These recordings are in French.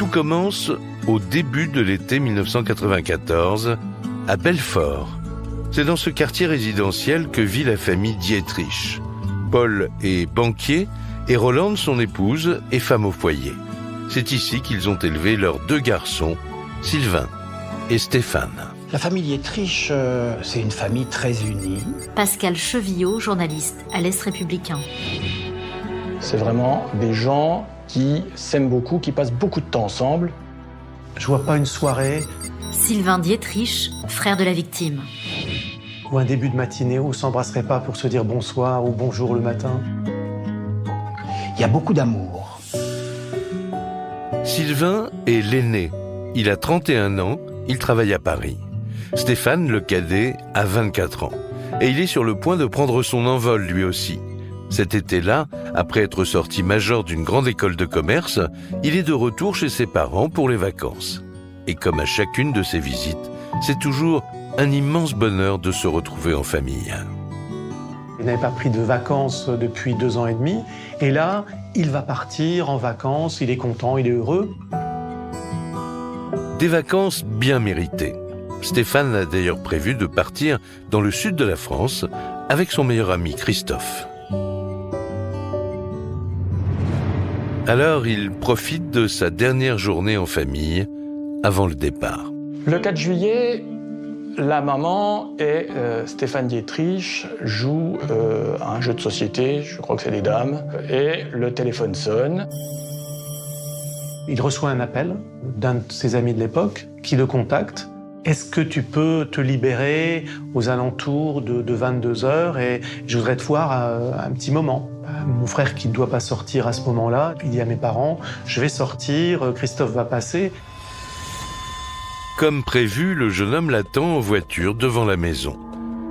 Tout commence au début de l'été 1994, à Belfort. C'est dans ce quartier résidentiel que vit la famille Dietrich. Paul est banquier et Rolande, son épouse, est femme au foyer. C'est ici qu'ils ont élevé leurs 2 garçons, Sylvain et Stéphane. La famille Dietrich, c'est une famille très unie. Pascal Chevillot, journaliste à l'Est républicain. C'est vraiment des gens qui s'aiment beaucoup, qui passent beaucoup de temps ensemble. Je vois pas une soirée Sylvain Dietrich, frère de la victime. ou un début de matinée où on s'embrasserait pas pour se dire bonsoir ou bonjour le matin. Il y a beaucoup d'amour. Sylvain est l'aîné. Il a 31 ans, il travaille à Paris. Stéphane, le cadet, a 24 ans. Et il est sur le point de prendre son envol lui aussi. Cet été-là, après être sorti major d'une grande école de commerce, il est de retour chez ses parents pour les vacances. Et comme à chacune de ses visites, c'est toujours un immense bonheur de se retrouver en famille. Il n'avait pas pris de vacances depuis 2 ans et demi. Et là, il va partir en vacances, il est content, il est heureux. Des vacances bien méritées. Stéphane a d'ailleurs prévu de partir dans le sud de la France avec son meilleur ami Christophe. Alors, il profite de sa dernière journée en famille avant le départ. Le 4 juillet, la maman et Stéphane Dietrich jouent à un jeu de société, je crois que c'est les dames, et le téléphone sonne. Il reçoit un appel d'un de ses amis de l'époque qui le contacte. Est-ce que tu peux te libérer aux alentours de 22h et je voudrais te voir un petit moment. Mon frère qui ne doit pas sortir à ce moment-là, il dit à mes parents, je vais sortir, Christophe va passer. Comme prévu, le jeune homme l'attend en voiture devant la maison.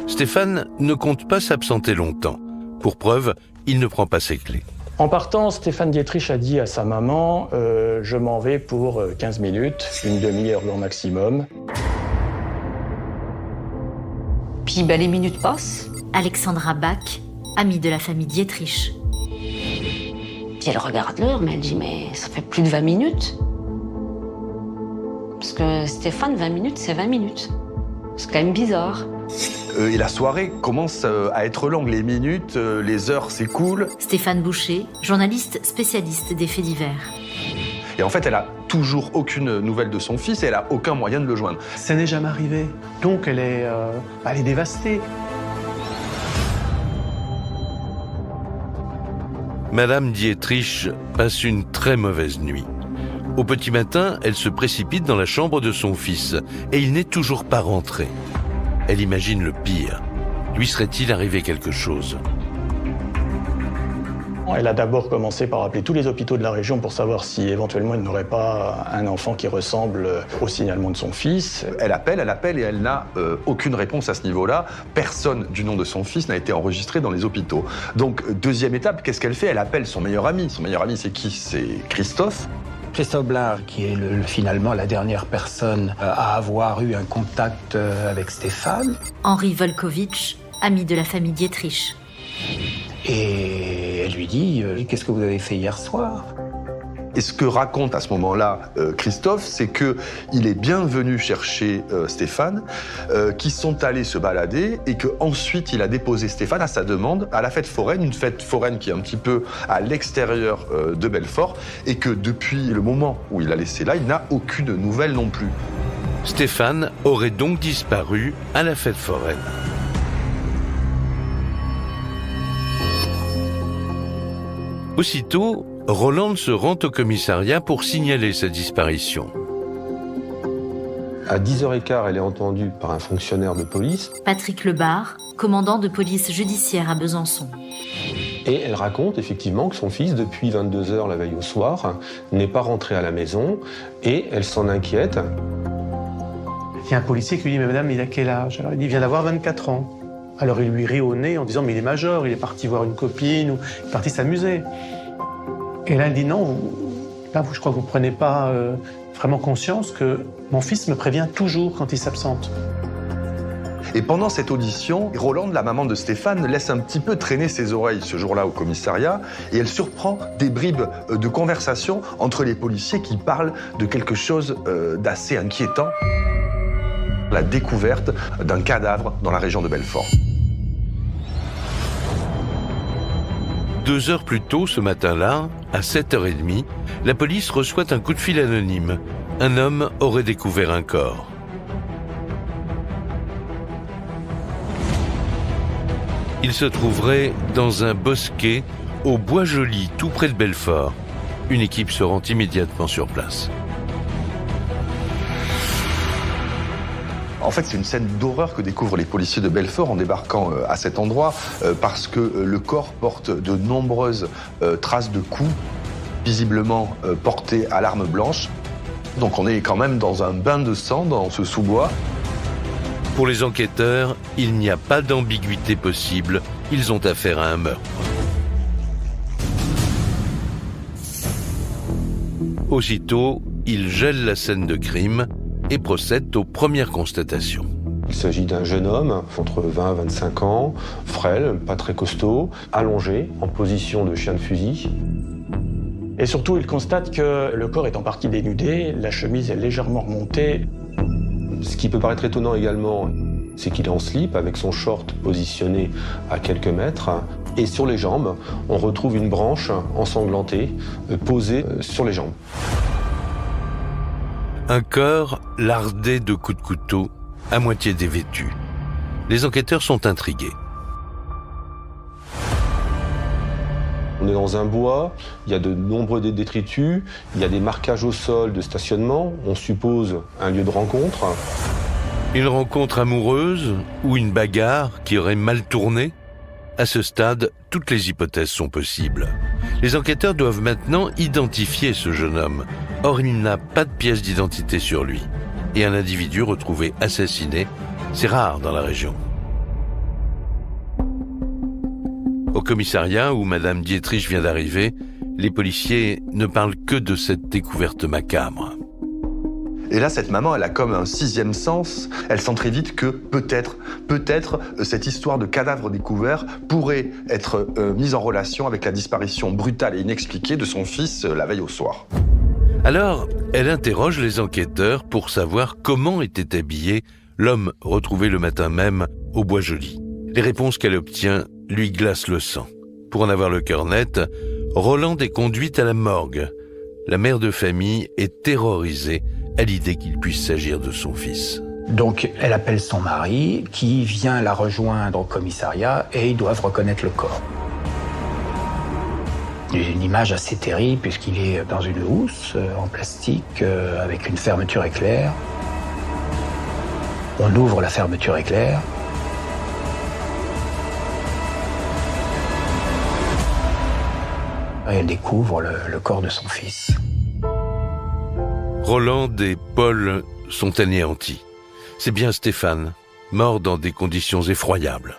Stéphane ne compte pas s'absenter longtemps. Pour preuve, il ne prend pas ses clés. En partant, Stéphane Dietrich a dit à sa maman « Je m'en vais pour 15 minutes, une demi-heure grand maximum ». Puis les minutes passent. Alexandra Bach, amie de la famille Dietrich. Puis elle regarde l'heure, mais elle dit « Mais ça fait plus de 20 minutes ». Parce que Stéphane, 20 minutes, c'est 20 minutes. C'est quand même bizarre. Et la soirée commence à être longue. Les minutes, les heures s'écoulent. Stéphane Boucher, journaliste spécialiste des faits divers. Et en fait, elle a toujours aucune nouvelle de son fils et elle a aucun moyen de le joindre. Ça n'est jamais arrivé. Donc elle est dévastée. Madame Dietrich passe une très mauvaise nuit. Au petit matin, elle se précipite dans la chambre de son fils et il n'est toujours pas rentré. Elle imagine le pire. Lui serait-il arrivé quelque chose ? Elle a d'abord commencé par appeler tous les hôpitaux de la région pour savoir si éventuellement il n'aurait pas un enfant qui ressemble au signalement de son fils. Elle appelle et elle n'a aucune réponse à ce niveau-là. Personne du nom de son fils n'a été enregistré dans les hôpitaux. Donc, deuxième étape, qu'est-ce qu'elle fait ? Elle appelle son meilleur ami. Son meilleur ami, c'est qui ? C'est Christophe. Christophe Blard, qui est finalement la dernière personne à avoir eu un contact avec Stéphane. Henri Volkovitch, ami de la famille Dietrich. Et elle lui dit « Qu'est-ce que vous avez fait hier soir ?» Et ce que raconte à ce moment-là Christophe, c'est qu'il est bien venu chercher Stéphane, qu'ils sont allés se balader et qu'ensuite il a déposé Stéphane à sa demande à la fête foraine, une fête foraine qui est un petit peu à l'extérieur de Belfort, et que depuis le moment où il l'a laissé là, il n'a aucune nouvelle non plus. Stéphane aurait donc disparu à la fête foraine. Aussitôt, Rolande se rend au commissariat pour signaler sa disparition. À 10h15, elle est entendue par un fonctionnaire de police. Patrick Lebar, commandant de police judiciaire à Besançon. Et elle raconte effectivement que son fils, depuis 22h la veille au soir, n'est pas rentré à la maison et elle s'en inquiète. Il y a un policier qui lui dit « Mais madame, il a quel âge ?» Alors il dit « Il vient d'avoir 24 ans. » Alors il lui rit au nez en disant « Mais il est majeur, il est parti voir une copine ou il est parti s'amuser. » Et là, elle dit « Non, je crois que vous ne prenez pas vraiment conscience que mon fils me prévient toujours quand il s'absente. » Et pendant cette audition, Rolande, la maman de Stéphane, laisse un petit peu traîner ses oreilles ce jour-là au commissariat et elle surprend des bribes de conversation entre les policiers qui parlent de quelque chose d'assez inquiétant. La découverte d'un cadavre dans la région de Belfort. 2 heures plus tôt ce matin-là, à 7h30, la police reçoit un coup de fil anonyme. Un homme aurait découvert un corps. Il se trouverait dans un bosquet au Bois-Joli, tout près de Belfort. Une équipe se rend immédiatement sur place. En fait, c'est une scène d'horreur que découvrent les policiers de Belfort en débarquant à cet endroit parce que le corps porte de nombreuses traces de coups, visiblement portés à l'arme blanche. Donc on est quand même dans un bain de sang dans ce sous-bois. Pour les enquêteurs, il n'y a pas d'ambiguïté possible. Ils ont affaire à un meurtre. Aussitôt, ils gèlent la scène de crime et procèdent aux premières constatations. Il s'agit d'un jeune homme, entre 20 et 25 ans, frêle, pas très costaud, allongé, en position de chien de fusil. Et surtout, il constate que le corps est en partie dénudé, la chemise est légèrement remontée. Ce qui peut paraître étonnant également, c'est qu'il est en slip, avec son short positionné à quelques mètres. Et sur les jambes, on retrouve une branche ensanglantée, posée sur les jambes. Un corps lardé de coups de couteau, à moitié dévêtu. Les enquêteurs sont intrigués. On est dans un bois, il y a de nombreux détritus, il y a des marquages au sol de stationnement, on suppose un lieu de rencontre. Une rencontre amoureuse ou une bagarre qui aurait mal tourné ? À ce stade, toutes les hypothèses sont possibles. Les enquêteurs doivent maintenant identifier ce jeune homme. Or, il n'a pas de pièce d'identité sur lui. Et un individu retrouvé assassiné, c'est rare dans la région. Au commissariat où Madame Dietrich vient d'arriver, les policiers ne parlent que de cette découverte macabre. Et là, cette maman, elle a comme un sixième sens. Elle sent très vite que peut-être, cette histoire de cadavre découvert pourrait être mise en relation avec la disparition brutale et inexpliquée de son fils la veille au soir. Alors, elle interroge les enquêteurs pour savoir comment était habillé l'homme retrouvé le matin même au Bois-Joli. Les réponses qu'elle obtient lui glacent le sang. Pour en avoir le cœur net, Rolande est conduite à la morgue. La mère de famille est terrorisée à l'idée qu'il puisse s'agir de son fils. Donc elle appelle son mari qui vient la rejoindre au commissariat et ils doivent reconnaître le corps. Il y a une image assez terrible puisqu'il est dans une housse en plastique avec une fermeture éclair. On ouvre la fermeture éclair. Et elle découvre le corps de son fils. Rolande et Paul sont anéantis. C'est bien Stéphane, mort dans des conditions effroyables.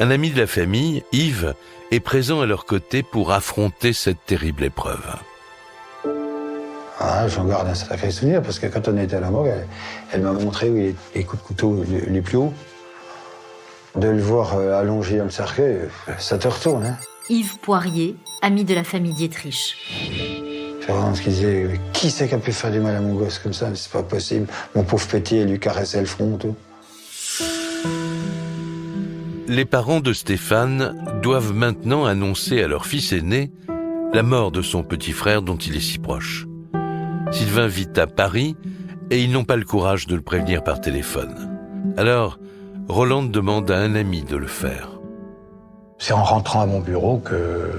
Un ami de la famille, Yves, est présent à leur côté pour affronter cette terrible épreuve. Ah, j'en garde un sacré souvenir parce que quand on était à la morgue, elle m'a montré où il est les coups de couteau les plus hauts. De le voir allongé dans le cercueil, ça te retourne. Hein. Yves Poirier, ami de la famille Dietrich. C'est vraiment ce qu'il disait. Qui c'est qui a pu faire du mal à mon gosse comme ça? C'est pas possible. Mon pauvre petit, il lui caressait le front, tout. Les parents de Stéphane doivent maintenant annoncer à leur fils aîné la mort de son petit frère dont il est si proche. Sylvain vit à Paris et ils n'ont pas le courage de le prévenir par téléphone. Alors, Rolande demande à un ami de le faire. C'est en rentrant à mon bureau que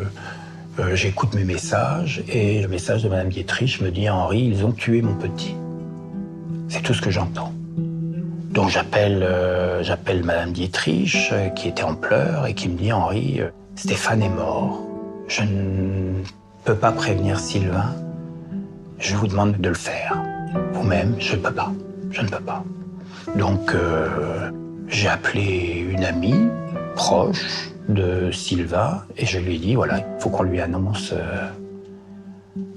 j'écoute mes messages et le message de Madame Dietrich me dit « Henri, ils ont tué mon petit ». C'est tout ce que j'entends. Donc j'appelle Madame Dietrich qui était en pleurs et qui me dit « Henri, Stéphane est mort. Je ne peux pas prévenir Sylvain. Je vous demande de le faire. Vous-même, je ne peux pas. Je ne peux pas. » Donc j'ai appelé une amie proche de Sylvain et je lui ai dit voilà, il faut qu'on lui annonce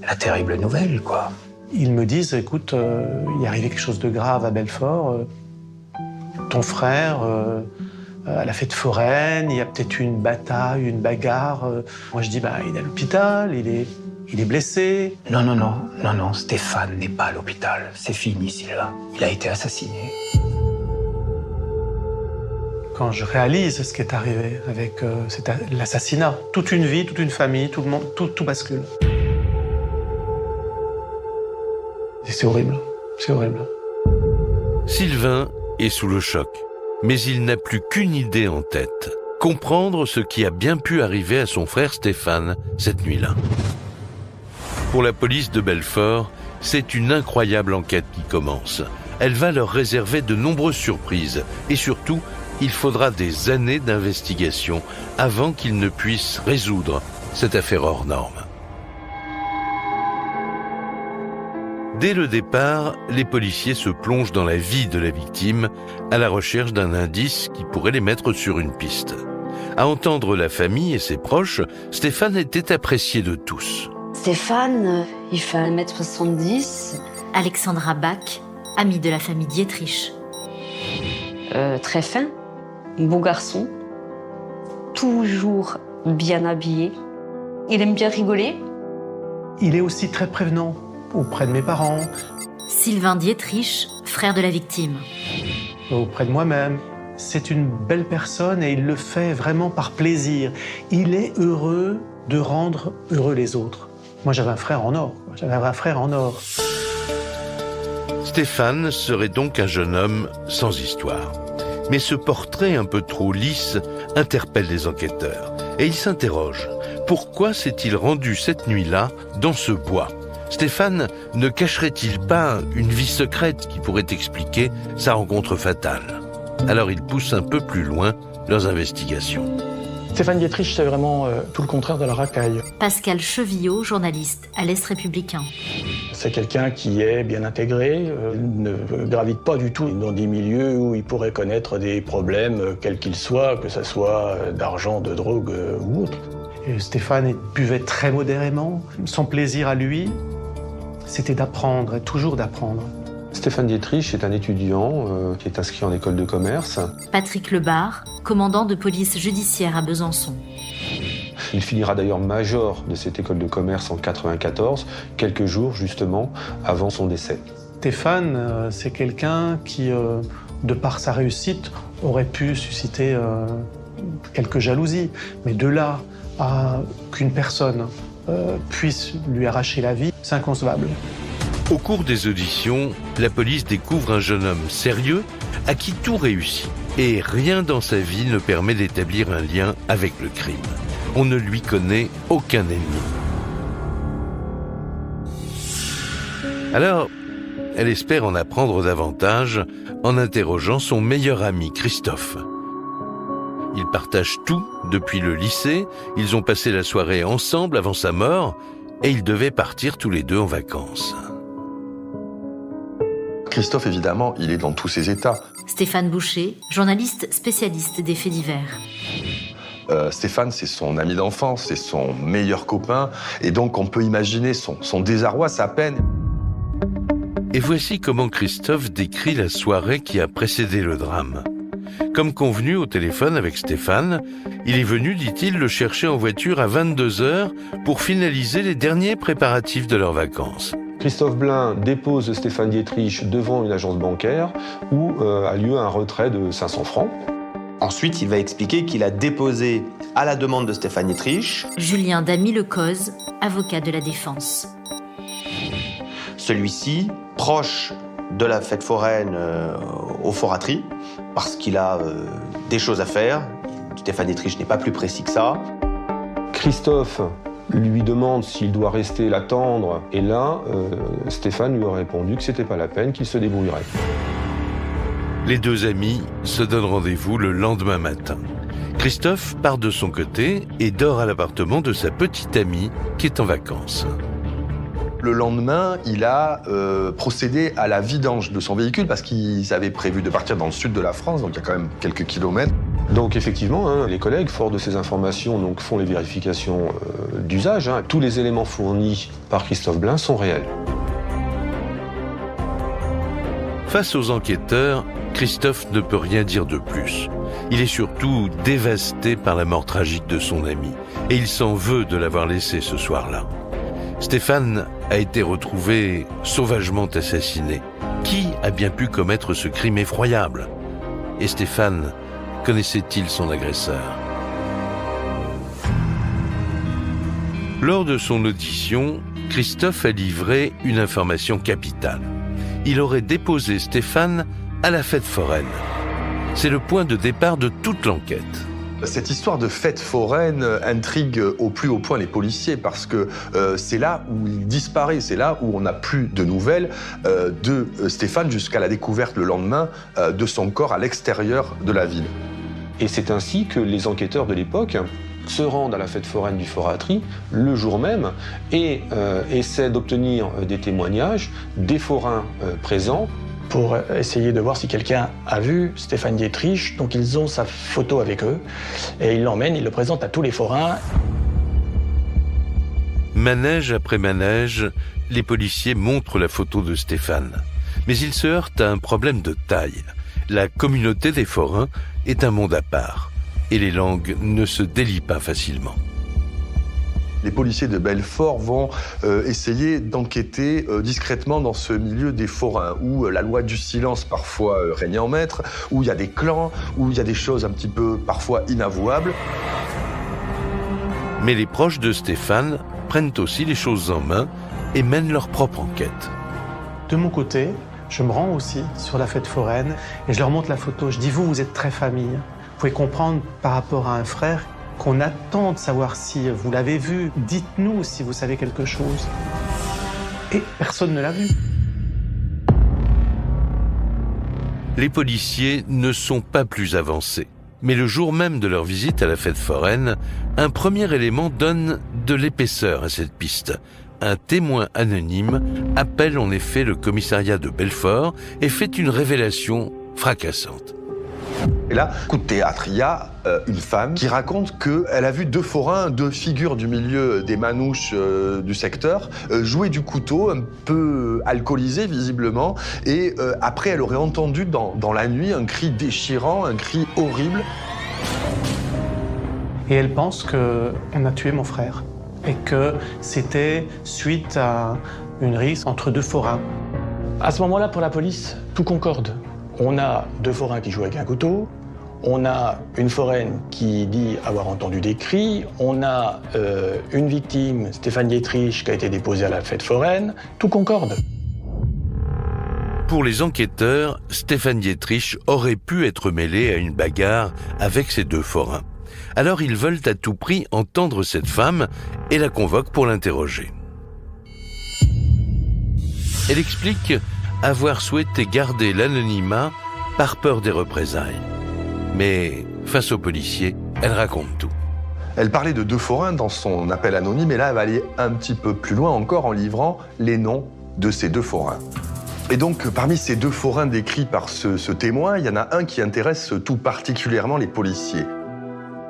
la terrible nouvelle, quoi. Ils me disent écoute, il est arrivé quelque chose de grave à Belfort, ton frère à la fête foraine, il y a peut-être eu une bataille, une bagarre. Moi, je dis, il est à l'hôpital, il est blessé. Non, Stéphane n'est pas à l'hôpital. C'est fini, Sylvain. Il a été assassiné. Quand je réalise ce qui est arrivé avec l'assassinat, toute une vie, toute une famille, tout le monde, tout bascule. Et c'est horrible, c'est horrible. Sylvain est sous le choc, mais il n'a plus qu'une idée en tête. Comprendre ce qui a bien pu arriver à son frère Stéphane cette nuit-là. Pour la police de Belfort, c'est une incroyable enquête qui commence. Elle va leur réserver de nombreuses surprises et surtout, il faudra des années d'investigation avant qu'ils ne puissent résoudre cette affaire hors norme. Dès le départ, les policiers se plongent dans la vie de la victime à la recherche d'un indice qui pourrait les mettre sur une piste. À entendre la famille et ses proches, Stéphane était apprécié de tous. Stéphane, il fait 1m70. Alexandra Bach, amie de la famille Dietrich. Très fin, beau garçon, toujours bien habillé. Il aime bien rigoler. Il est aussi très prévenant auprès de mes parents. Sylvain Dietrich, frère de la victime. Auprès de moi-même. C'est une belle personne et il le fait vraiment par plaisir. Il est heureux de rendre heureux les autres. Moi, j'avais un frère en or. Stéphane serait donc un jeune homme sans histoire. Mais ce portrait un peu trop lisse interpelle les enquêteurs. Et ils s'interrogent. Pourquoi s'est-il rendu cette nuit-là dans ce bois ? Stéphane ne cacherait-il pas une vie secrète qui pourrait expliquer sa rencontre fatale ? Alors ils poussent un peu plus loin leurs investigations. Stéphane Dietrich, c'est vraiment tout le contraire de la racaille. Pascal Chevillot, journaliste à l'Est républicain. C'est quelqu'un qui est bien intégré, ne gravite pas du tout dans des milieux où il pourrait connaître des problèmes, quels qu'ils soient, que ce soit d'argent, de drogue ou autre. Et Stéphane buvait très modérément. Son plaisir à lui, c'était d'apprendre, et toujours d'apprendre. Stéphane Dietrich est un étudiant qui est inscrit en école de commerce. Patrick Lebar, commandant de police judiciaire à Besançon. Il finira d'ailleurs major de cette école de commerce en 1994, quelques jours justement avant son décès. Stéphane, c'est quelqu'un qui, de par sa réussite, aurait pu susciter quelques jalousies. Mais de là à qu'une personne puisse lui arracher la vie, c'est inconcevable. Au cours des auditions, la police découvre un jeune homme sérieux à qui tout réussit. Et rien dans sa vie ne permet d'établir un lien avec le crime. On ne lui connaît aucun ennemi. Alors, elle espère en apprendre davantage en interrogeant son meilleur ami Christophe. Ils partagent tout depuis le lycée, ils ont passé la soirée ensemble avant sa mort et ils devaient partir tous les deux en vacances. Christophe, évidemment, il est dans tous ses états. Stéphane Boucher, journaliste spécialiste des faits divers. Stéphane, c'est son ami d'enfance, c'est son meilleur copain, et donc on peut imaginer son désarroi, sa peine. Et voici comment Christophe décrit la soirée qui a précédé le drame. Comme convenu au téléphone avec Stéphane, il est venu, dit-il, le chercher en voiture à 22h pour finaliser les derniers préparatifs de leurs vacances. Christophe Blain dépose Stéphane Dietrich devant une agence bancaire où a lieu un retrait de 500 francs. Ensuite, il va expliquer qu'il a déposé à la demande de Stéphane Dietrich Julien Damy-Lecoz, avocat de la défense. Celui-ci, proche de la fête foraine au Foratry, parce qu'il a des choses à faire. Stéphane Dietrich n'est pas plus précis que ça. Christophe lui demande s'il doit rester l'attendre, et là, Stéphane lui a répondu que c'était pas la peine, qu'il se débrouillerait. Les deux amis se donnent rendez-vous le lendemain matin. Christophe part de son côté et dort à l'appartement de sa petite amie qui est en vacances. Le lendemain, il a procédé à la vidange de son véhicule parce qu'ils avaient prévu de partir dans le sud de la France, donc il y a quand même quelques kilomètres. Donc effectivement, les collègues, forts de ces informations, donc, font les vérifications d'usage. Tous les éléments fournis par Christophe Blain sont réels. Face aux enquêteurs, Christophe ne peut rien dire de plus. Il est surtout dévasté par la mort tragique de son ami et il s'en veut de l'avoir laissé ce soir-là. Stéphane a été retrouvé sauvagement assassiné. Qui a bien pu commettre ce crime effroyable? Et Stéphane connaissait-il son agresseur? Lors de son audition, Christophe a livré une information capitale. Il aurait déposé Stéphane à la fête foraine. C'est le point de départ de toute l'enquête. Cette histoire de fête foraine intrigue au plus haut point les policiers parce que c'est là où il disparaît, c'est là où on n'a plus de nouvelles de Stéphane jusqu'à la découverte le lendemain de son corps à l'extérieur de la ville. Et c'est ainsi que les enquêteurs de l'époque se rendent à la fête foraine du Foratry le jour même et essaient d'obtenir des témoignages des forains présents. Pour essayer de voir si quelqu'un a vu Stéphane Dietrich. Donc ils ont sa photo avec eux et ils l'emmènent, ils le présentent à tous les forains. Manège après manège, les policiers montrent la photo de Stéphane. Mais ils se heurtent à un problème de taille. La communauté des forains est un monde à part et les langues ne se délient pas facilement. Les policiers de Belfort vont essayer d'enquêter discrètement dans ce milieu des forains, où la loi du silence parfois règne en maître, où il y a des clans, où il y a des choses un petit peu parfois inavouables. Mais les proches de Stéphane prennent aussi les choses en main et mènent leur propre enquête. De mon côté, je me rends aussi sur la fête foraine et je leur montre la photo. Je dis, vous êtes très famille. Vous pouvez comprendre par rapport à un frère qu'on attend de savoir si vous l'avez vu. Dites-nous si vous savez quelque chose. Et personne ne l'a vu. Les policiers ne sont pas plus avancés. Mais le jour même de leur visite à la fête foraine, un premier élément donne de l'épaisseur à cette piste. Un témoin anonyme appelle en effet le commissariat de Belfort et fait une révélation fracassante. Et là, coup de théâtre, il y a une femme qui raconte qu'elle a vu deux forains, deux figures du milieu des manouches du secteur, jouer du couteau, un peu alcoolisés visiblement, et après elle aurait entendu dans la nuit un cri déchirant, un cri horrible. Et elle pense qu'on a tué mon frère et que c'était suite à une rixe entre deux forains. À ce moment-là, pour la police, tout concorde. On a deux forains qui jouent avec un couteau, on a une foraine qui dit avoir entendu des cris, on a une victime, Stéphane Dietrich, qui a été déposé à la fête foraine, tout concorde. Pour les enquêteurs, Stéphane Dietrich aurait pu être mêlé à une bagarre avec ces deux forains. Alors ils veulent à tout prix entendre cette femme et la convoquent pour l'interroger. Elle explique avoir souhaité garder l'anonymat par peur des représailles. Mais face aux policiers, elle raconte tout. Elle parlait de deux forains dans son appel anonyme, et là, elle va aller un petit peu plus loin encore en livrant les noms de ces deux forains. Et donc, parmi ces deux forains décrits par ce témoin, il y en a un qui intéresse tout particulièrement les policiers.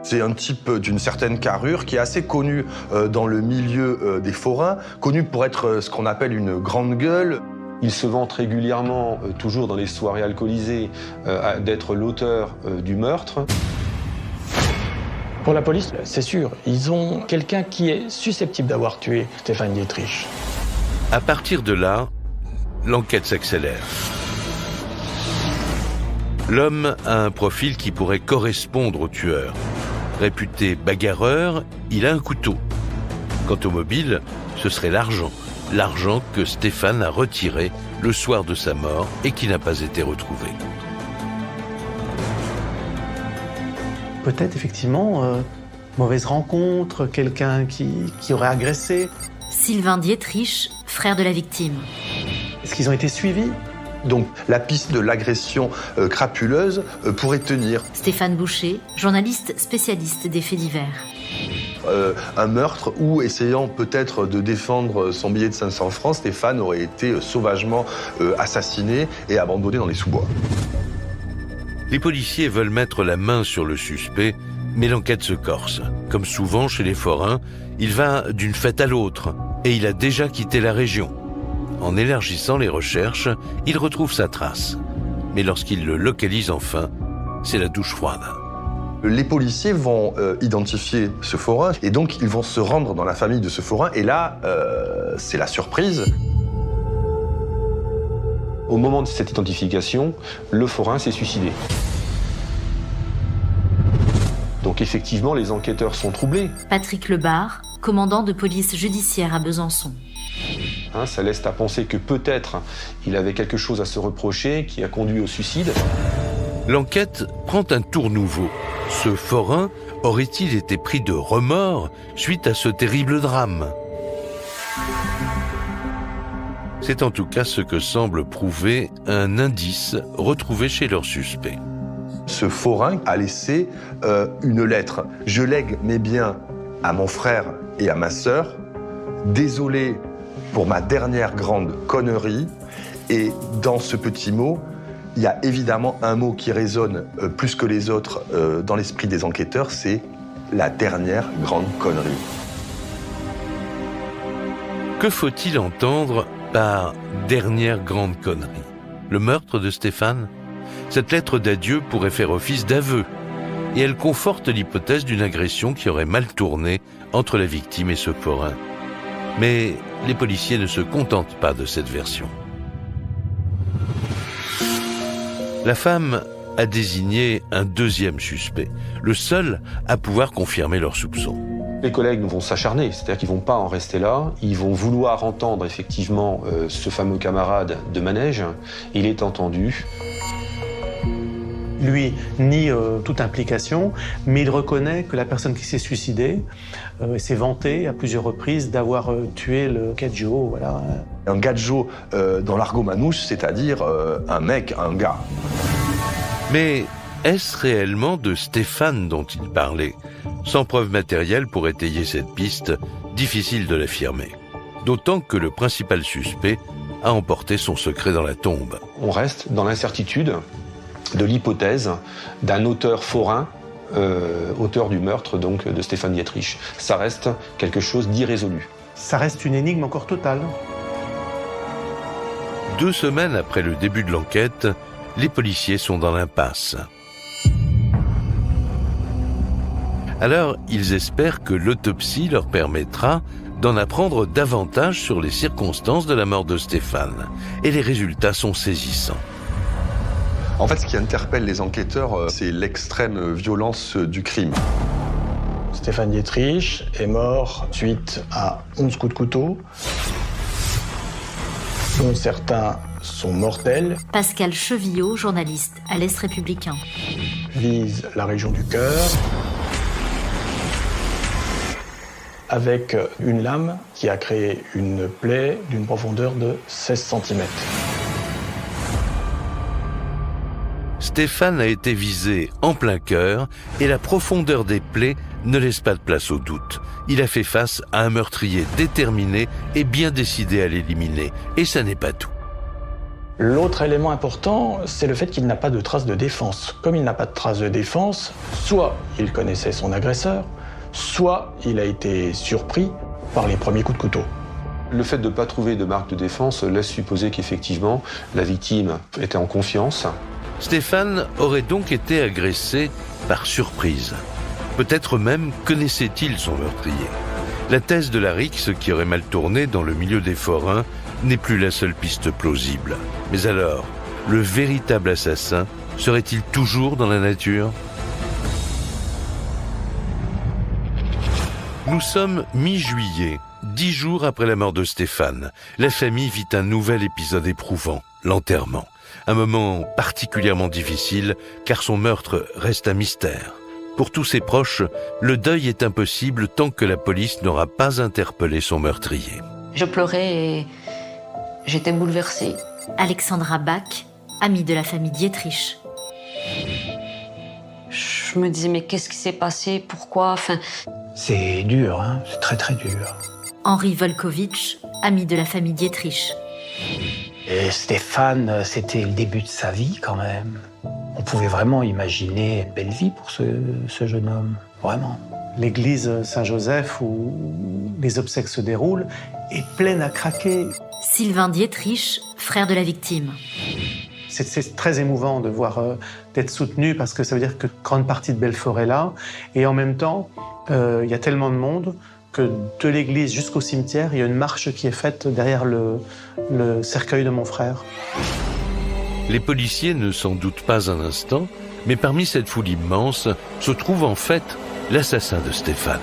C'est un type d'une certaine carrure qui est assez connu dans le milieu des forains, connu pour être ce qu'on appelle une grande gueule. Il se vante régulièrement, toujours dans les soirées alcoolisées, d'être l'auteur du meurtre. Pour la police, c'est sûr, ils ont quelqu'un qui est susceptible d'avoir tué Stéphane Dietrich. À partir de là, l'enquête s'accélère. L'homme a un profil qui pourrait correspondre au tueur. Réputé bagarreur, il a un couteau. Quant au mobile, ce serait l'argent. L'argent que Stéphane a retiré le soir de sa mort et qui n'a pas été retrouvé. Peut-être effectivement, mauvaise rencontre, quelqu'un qui aurait agressé. Sylvain Dietrich, frère de la victime. Est-ce qu'ils ont été suivis ? Donc la piste de l'agression crapuleuse pourrait tenir. Stéphane Boucher, journaliste spécialiste des faits divers. Un meurtre où, essayant peut-être de défendre son billet de 500 francs, Stéphane aurait été sauvagement assassiné et abandonné dans les sous-bois. Les policiers veulent mettre la main sur le suspect, mais l'enquête se corse. Comme souvent chez les forains, il va d'une fête à l'autre et il a déjà quitté la région. En élargissant les recherches, il retrouve sa trace. Mais lorsqu'il le localise enfin, c'est la douche froide. Les policiers vont identifier ce forain et donc ils vont se rendre dans la famille de ce forain et là, c'est la surprise. Au moment de cette identification, le forain s'est suicidé. Donc effectivement, les enquêteurs sont troublés. Patrick Lebar, commandant de police judiciaire à Besançon. Ça laisse à penser que peut-être il avait quelque chose à se reprocher qui a conduit au suicide. L'enquête prend un tour nouveau. Ce forain aurait-il été pris de remords suite à ce terrible drame ? C'est en tout cas ce que semble prouver un indice retrouvé chez leur suspect. Ce forain a laissé une lettre. « Je lègue mes biens à mon frère et à ma sœur. Désolé pour ma dernière grande connerie. » Et dans ce petit mot, il y a évidemment un mot qui résonne plus que les autres dans l'esprit des enquêteurs, c'est la dernière grande connerie. Que faut-il entendre par dernière grande connerie ? Le meurtre de Stéphane ? Cette lettre d'adieu pourrait faire office d'aveu, et elle conforte l'hypothèse d'une agression qui aurait mal tourné entre la victime et ce forain. Mais les policiers ne se contentent pas de cette version. La femme a désigné un deuxième suspect, le seul à pouvoir confirmer leurs soupçons. Les collègues vont s'acharner, c'est-à-dire qu'ils ne vont pas en rester là, ils vont vouloir entendre effectivement ce fameux camarade de manège. Il est entendu. Lui nie toute implication, mais il reconnaît que la personne qui s'est suicidée s'est vantée à plusieurs reprises d'avoir tué le gadjo. Voilà. Un gadjo dans l'argot manouche, c'est-à-dire un mec, un gars. Mais est-ce réellement de Stéphane dont il parlait ? Sans preuve matérielle pour étayer cette piste, difficile de l'affirmer. D'autant que le principal suspect a emporté son secret dans la tombe. On reste dans l'incertitude de l'hypothèse d'un auteur forain, auteur du meurtre donc de Stéphane Dietrich. Ça reste quelque chose d'irrésolu. Ça reste une énigme encore totale. 2 semaines après le début de l'enquête, les policiers sont dans l'impasse. Alors, ils espèrent que l'autopsie leur permettra d'en apprendre davantage sur les circonstances de la mort de Stéphane. Et les résultats sont saisissants. En fait, ce qui interpelle les enquêteurs, c'est l'extrême violence du crime. Stéphane Dietrich est mort suite à 11 coups de couteau, dont certains sont mortels. Pascal Chevillot, journaliste à l'Est républicain. Vise la région du cœur, avec une lame qui a créé une plaie d'une profondeur de 16 cm. Stéphane a été visé en plein cœur et la profondeur des plaies ne laisse pas de place au doute. Il a fait face à un meurtrier déterminé et bien décidé à l'éliminer. Et ça n'est pas tout. L'autre élément important, c'est le fait qu'il n'a pas de trace de défense. Comme il n'a pas de trace de défense, soit il connaissait son agresseur, soit il a été surpris par les premiers coups de couteau. Le fait de ne pas trouver de marque de défense laisse supposer qu'effectivement la victime était en confiance. Stéphane aurait donc été agressé par surprise. Peut-être même connaissait-il son meurtrier. La thèse de la rixe qui aurait mal tourné dans le milieu des forains n'est plus la seule piste plausible. Mais alors, le véritable assassin serait-il toujours dans la nature ? Nous sommes mi-juillet, 10 jours après la mort de Stéphane. La famille vit un nouvel épisode éprouvant, l'enterrement. Un moment particulièrement difficile, car son meurtre reste un mystère. Pour tous ses proches, le deuil est impossible tant que la police n'aura pas interpellé son meurtrier. Je pleurais et j'étais bouleversée. Alexandra Bach, amie de la famille Dietrich. Je me disais, mais qu'est-ce qui s'est passé? Pourquoi? C'est dur, hein, c'est très très dur. Henri Volkovitch, ami de la famille Dietrich. Et Stéphane, c'était le début de sa vie quand même. On pouvait vraiment imaginer une belle vie pour ce jeune homme, vraiment. L'église Saint-Joseph où les obsèques se déroulent est pleine à craquer. Sylvain Dietrich, frère de la victime. C'est très émouvant de voir d'être soutenu parce que ça veut dire que grande partie de Belfort est là. Et en même temps, il y a tellement de monde que de l'église jusqu'au cimetière, il y a une marche qui est faite derrière le cercueil de mon frère. Les policiers ne s'en doutent pas un instant, mais parmi cette foule immense se trouve en fait l'assassin de Stéphane.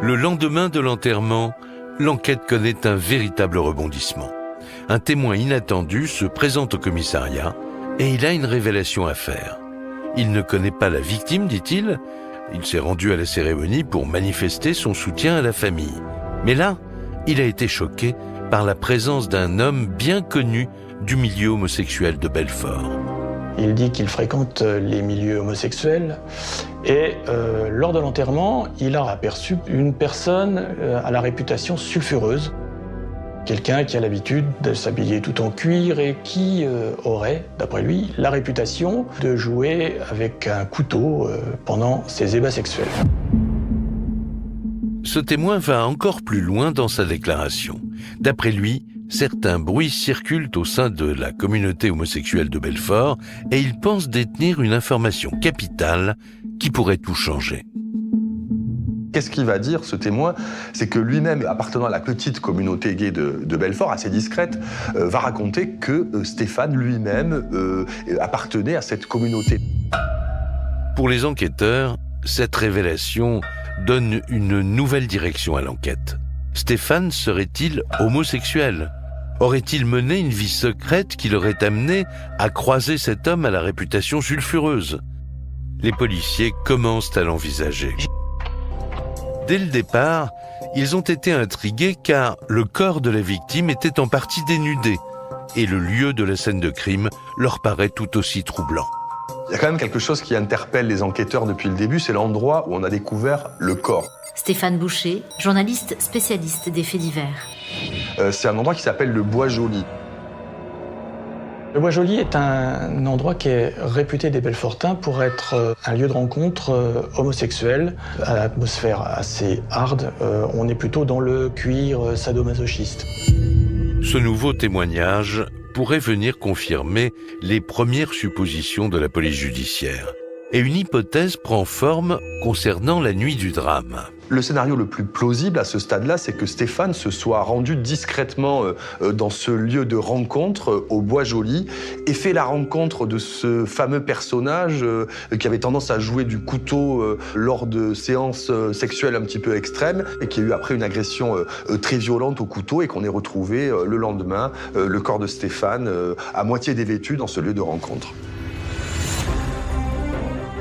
Le lendemain de l'enterrement, l'enquête connaît un véritable rebondissement. Un témoin inattendu se présente au commissariat et il a une révélation à faire. Il ne connaît pas la victime, dit-il. Il s'est rendu à la cérémonie pour manifester son soutien à la famille. Mais là, il a été choqué par la présence d'un homme bien connu du milieu homosexuel de Belfort. Il dit qu'il fréquente les milieux homosexuels et lors de l'enterrement, il a aperçu une personne à la réputation sulfureuse. Quelqu'un qui a l'habitude de s'habiller tout en cuir et qui aurait, d'après lui, la réputation de jouer avec un couteau pendant ses ébats sexuels. Ce témoin va encore plus loin dans sa déclaration. D'après lui, certains bruits circulent au sein de la communauté homosexuelle de Belfort et il pense détenir une information capitale qui pourrait tout changer. Qu'est-ce qu'il va dire, ce témoin? C'est que lui-même, appartenant à la petite communauté gay de Belfort, assez discrète, va raconter que Stéphane lui-même appartenait à cette communauté. Pour les enquêteurs, cette révélation donne une nouvelle direction à l'enquête. Stéphane serait-il homosexuel? Aurait-il mené une vie secrète qui l'aurait amené à croiser cet homme à la réputation sulfureuse? Les policiers commencent à l'envisager. Dès le départ, ils ont été intrigués car le corps de la victime était en partie dénudé et le lieu de la scène de crime leur paraît tout aussi troublant. Il y a quand même quelque chose qui interpelle les enquêteurs depuis le début, c'est l'endroit où on a découvert le corps. Stéphane Boucher, journaliste spécialiste des faits divers. C'est un endroit qui s'appelle le Bois Joli. Le Bois Joli est un endroit qui est réputé des Belfortins pour être un lieu de rencontre homosexuel, à l'atmosphère assez hard. On est plutôt dans le cuir sadomasochiste. Ce nouveau témoignage pourrait venir confirmer les premières suppositions de la police judiciaire. Et une hypothèse prend forme concernant la nuit du drame. Le scénario le plus plausible à ce stade-là, c'est que Stéphane se soit rendu discrètement dans ce lieu de rencontre au Bois Joli et fait la rencontre de ce fameux personnage qui avait tendance à jouer du couteau lors de séances sexuelles un petit peu extrêmes et qui a eu après une agression très violente au couteau et qu'on ait retrouvé le lendemain le corps de Stéphane à moitié dévêtu dans ce lieu de rencontre.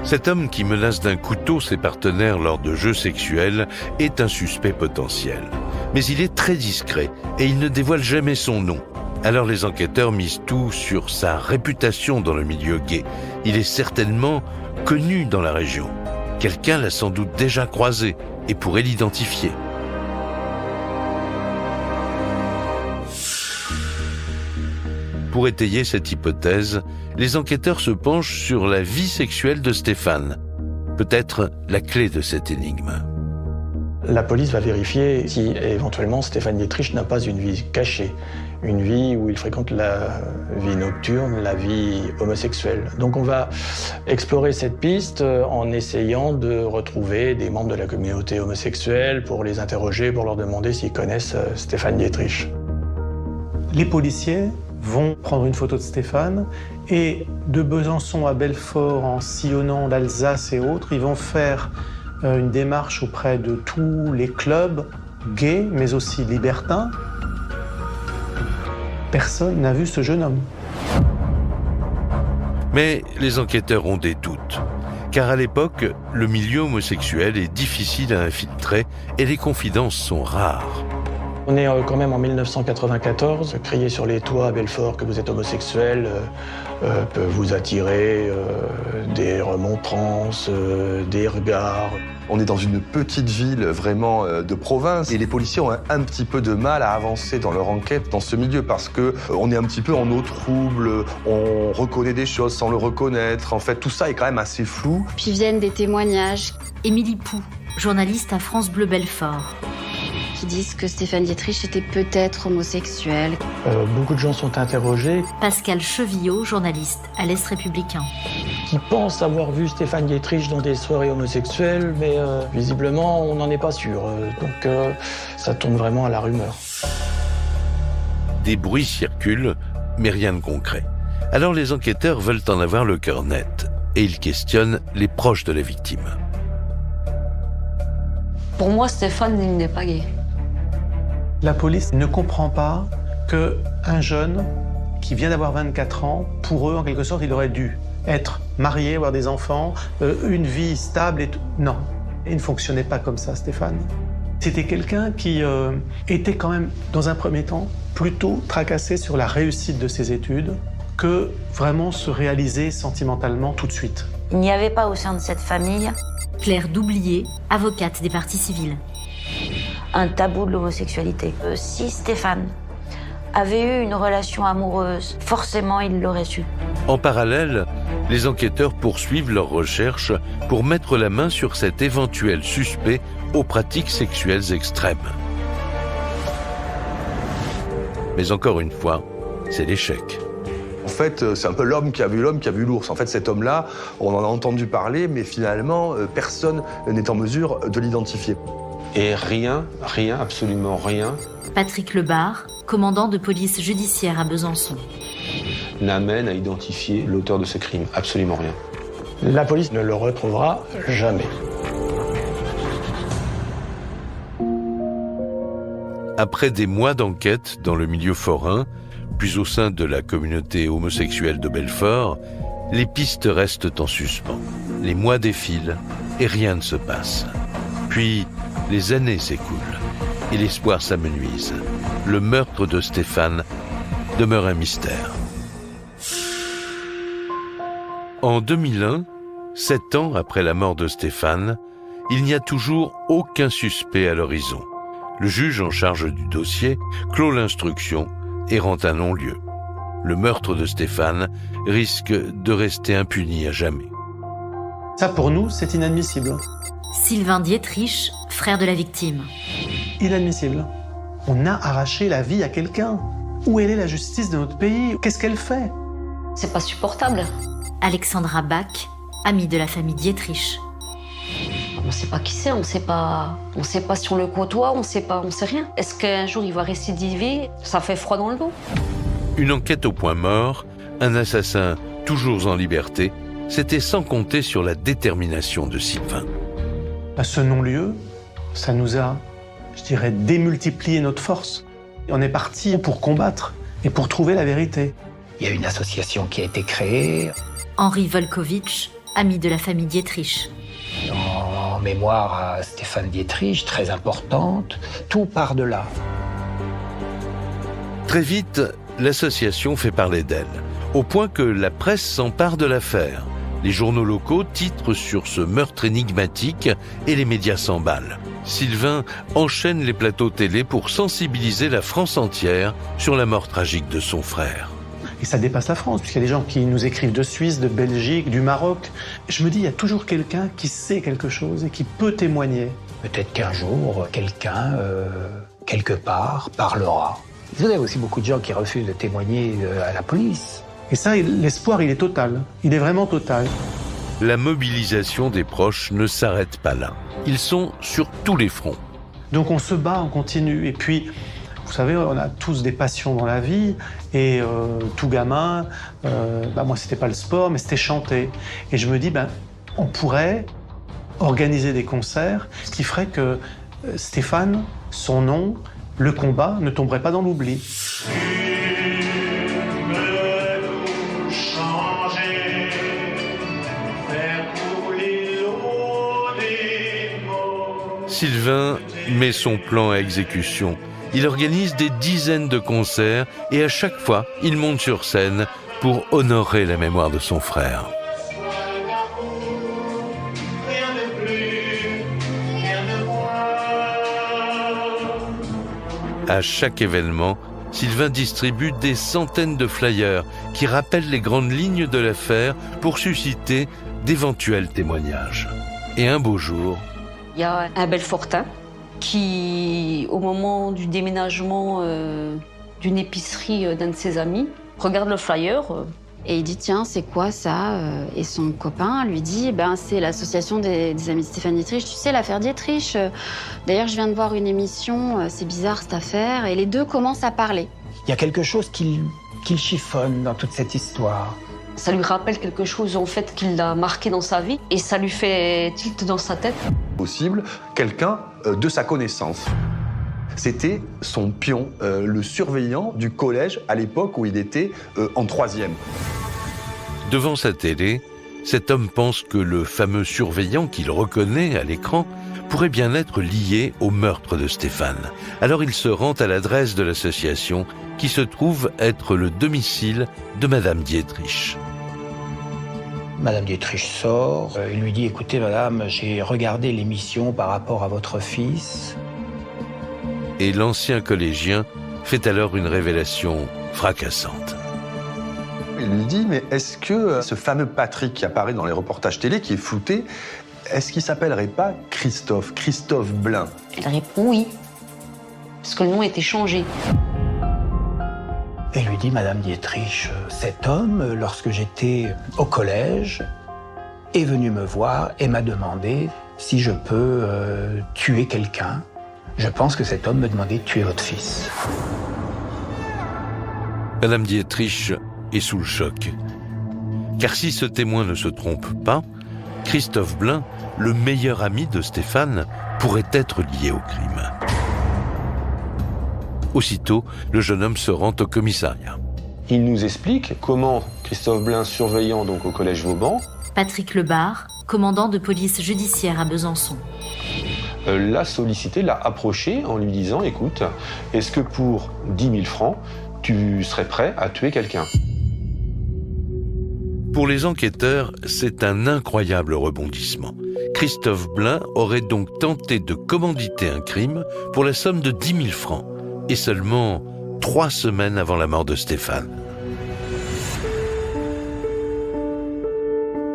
Cet homme qui menace d'un couteau ses partenaires lors de jeux sexuels est un suspect potentiel. Mais il est très discret et il ne dévoile jamais son nom. Alors les enquêteurs misent tout sur sa réputation dans le milieu gay. Il est certainement connu dans la région. Quelqu'un l'a sans doute déjà croisé et pourrait l'identifier. Pour étayer cette hypothèse, les enquêteurs se penchent sur la vie sexuelle de Stéphane. Peut-être la clé de cette énigme. La police va vérifier si éventuellement Stéphane Dietrich n'a pas une vie cachée, une vie où il fréquente la vie nocturne, la vie homosexuelle. Donc on va explorer cette piste en essayant de retrouver des membres de la communauté homosexuelle pour les interroger, pour leur demander s'ils connaissent Stéphane Dietrich. Les policiers vont prendre une photo de Stéphane et de Besançon à Belfort, en sillonnant l'Alsace et autres, ils vont faire une démarche auprès de tous les clubs gays, mais aussi libertins. Personne n'a vu ce jeune homme. Mais les enquêteurs ont des doutes. Car à l'époque, le milieu homosexuel est difficile à infiltrer et les confidences sont rares. On est quand même en 1994. Crier sur les toits à Belfort que vous êtes homosexuel peut vous attirer des remontrances, des regards. On est dans une petite ville vraiment de province et les policiers ont un petit peu de mal à avancer dans leur enquête dans ce milieu parce que on est un petit peu en eau trouble, on reconnaît des choses sans le reconnaître. En fait, tout ça est quand même assez flou. Puis viennent des témoignages. Émilie Pou, journaliste à France Bleu Belfort. Qui disent que Stéphane Dietrich était peut-être homosexuel. Beaucoup de gens sont interrogés Pascal Chevillot, journaliste à l'Est républicain. qui pensent avoir vu Stéphane Dietrich dans des soirées homosexuelles, mais visiblement, on n'en est pas sûr. Donc ça tourne vraiment à la rumeur. Des bruits circulent, mais rien de concret. Alors les enquêteurs veulent en avoir le cœur net et ils questionnent les proches de la victime. Pour moi, Stéphane, il n'est pas gay. La police ne comprend pas qu'un jeune qui vient d'avoir 24 ans, pour eux, en quelque sorte, il aurait dû être marié, avoir des enfants, une vie stable et tout. Non, il ne fonctionnait pas comme ça, Stéphane. C'était quelqu'un qui était quand même, dans un premier temps, plutôt tracassé sur la réussite de ses études que vraiment se réaliser sentimentalement tout de suite. Il n'y avait pas au sein de cette famille Claire Doublier, avocate des parties civiles. un tabou de l'homosexualité. Si Stéphane avait eu une relation amoureuse, forcément il l'aurait su. En parallèle, les enquêteurs poursuivent leurs recherches pour mettre la main sur cet éventuel suspect aux pratiques sexuelles extrêmes. Mais encore une fois, c'est l'échec. En fait, c'est un peu l'homme qui a vu l'ours. En fait, cet homme-là, on en a entendu parler, mais finalement, personne n'est en mesure de l'identifier. Et rien, absolument rien, Patrick Lebar, commandant de police judiciaire à Besançon. n'amène à identifier l'auteur de ce crime. Absolument rien. La police ne le retrouvera jamais. Après des mois d'enquête dans le milieu forain, puis au sein de la communauté homosexuelle de Belfort, les pistes restent en suspens. Les mois défilent et rien ne se passe. Puis, les années s'écoulent et l'espoir s'amenuise. Le meurtre de Stéphane demeure un mystère. En 2001, 7 ans après la mort de Stéphane, il n'y a toujours aucun suspect à l'horizon. Le juge en charge du dossier clôt l'instruction et rend un non-lieu. Le meurtre de Stéphane risque de rester impuni à jamais. Ça, pour nous, c'est inadmissible. Sylvain Dietrich, frère de la victime. Inadmissible. On a arraché la vie à quelqu'un. Où est la justice de notre pays? Qu'est-ce qu'elle fait? C'est pas supportable. Alexandra Bach, amie de la famille Dietrich. On sait pas qui c'est, on sait pas si on le côtoie, on sait rien. Est-ce qu'un jour il va récidiver? Ça fait froid dans le dos. Une enquête au point mort, un assassin toujours en liberté, c'était sans compter sur la détermination de Sylvain. Ce non-lieu, ça nous a, je dirais, démultiplié notre force. On est parti pour combattre et pour trouver la vérité. Il y a une association qui a été créée Henri Volkovitch, ami de la famille Dietrich. en mémoire à Stéphane Dietrich, très importante. Tout part de là. Très vite, l'association fait parler d'elle, au point que la presse s'empare de l'affaire. Les journaux locaux titrent sur ce meurtre énigmatique et les médias s'emballent. Sylvain enchaîne les plateaux télé pour sensibiliser la France entière sur la mort tragique de son frère. Et ça dépasse la France, puisqu'il y a des gens qui nous écrivent de Suisse, de Belgique, du Maroc. Je me dis, il y a toujours quelqu'un qui sait quelque chose et qui peut témoigner. Peut-être qu'un jour, quelqu'un, quelque part, parlera. Vous avez aussi beaucoup de gens qui refusent de témoigner à la police. Et ça, l'espoir, il est total. Il est vraiment total. La mobilisation des proches ne s'arrête pas là. Ils sont sur tous les fronts. Donc on se bat, on continue. Et puis, vous savez, on a tous des passions dans la vie. Et tout gamin, moi, c'était pas le sport, mais c'était chanter. Et je me dis, on pourrait organiser des concerts, ce qui ferait que Stéphane, son nom, le combat, ne tomberait pas dans l'oubli. Sylvain met son plan à exécution. Il organise des dizaines de concerts et à chaque fois, il monte sur scène pour honorer la mémoire de son frère. À chaque événement, Sylvain distribue des centaines de flyers qui rappellent les grandes lignes de l'affaire pour susciter d'éventuels témoignages. Et un beau jour, Il y a un Belfortin qui, au moment du déménagement d'une épicerie d'un de ses amis, regarde le flyer. Et il dit, tiens, c'est quoi ça? Et son copain lui dit, c'est l'association des amis de Stéphane Dietrich. Tu sais, l'affaire Dietrich. D'ailleurs, je viens de voir une émission, c'est bizarre cette affaire. Et les deux commencent à parler. Il y a quelque chose qu'il chiffonne dans toute cette histoire. Ça lui rappelle quelque chose, en fait, qui l'a marqué dans sa vie. Et ça lui fait tilt dans sa tête. Possible, quelqu'un de sa connaissance. C'était son pion, le surveillant du collège à l'époque où il était en 3e. Devant sa télé, cet homme pense que le fameux surveillant qu'il reconnaît à l'écran pourrait bien être lié au meurtre de Stéphane. Alors il se rend à l'adresse de l'association qui se trouve être le domicile de Madame Dietrich. Madame Dietrich sort, il lui dit « Écoutez madame, j'ai regardé l'émission par rapport à votre fils. » Et l'ancien collégien fait alors une révélation fracassante. Il lui dit « Mais est-ce que ce fameux Patrick qui apparaît dans les reportages télé, qui est flouté, est-ce qu'il s'appellerait pas Christophe Blain ?» Elle répond oui, parce que le nom a été changé. Et lui dit, Madame Dietrich, cet homme, lorsque j'étais au collège, est venu me voir et m'a demandé si je peux tuer quelqu'un. Je pense que cet homme me demandait de tuer votre fils. Madame Dietrich est sous le choc. Car si ce témoin ne se trompe pas, Christophe Blain, le meilleur ami de Stéphane, pourrait être lié au crime. Aussitôt, le jeune homme se rend au commissariat. Il nous explique comment Christophe Blain, surveillant donc au collège Vauban, Patrick Lebar, commandant de police judiciaire à Besançon. l'a sollicité, l'a approché en lui disant « Écoute, est-ce que pour 10 000 francs, tu serais prêt à tuer quelqu'un ?» Pour les enquêteurs, c'est un incroyable rebondissement. Christophe Blain aurait donc tenté de commanditer un crime pour la somme de 10 000 francs, et seulement 3 semaines avant la mort de Stéphane.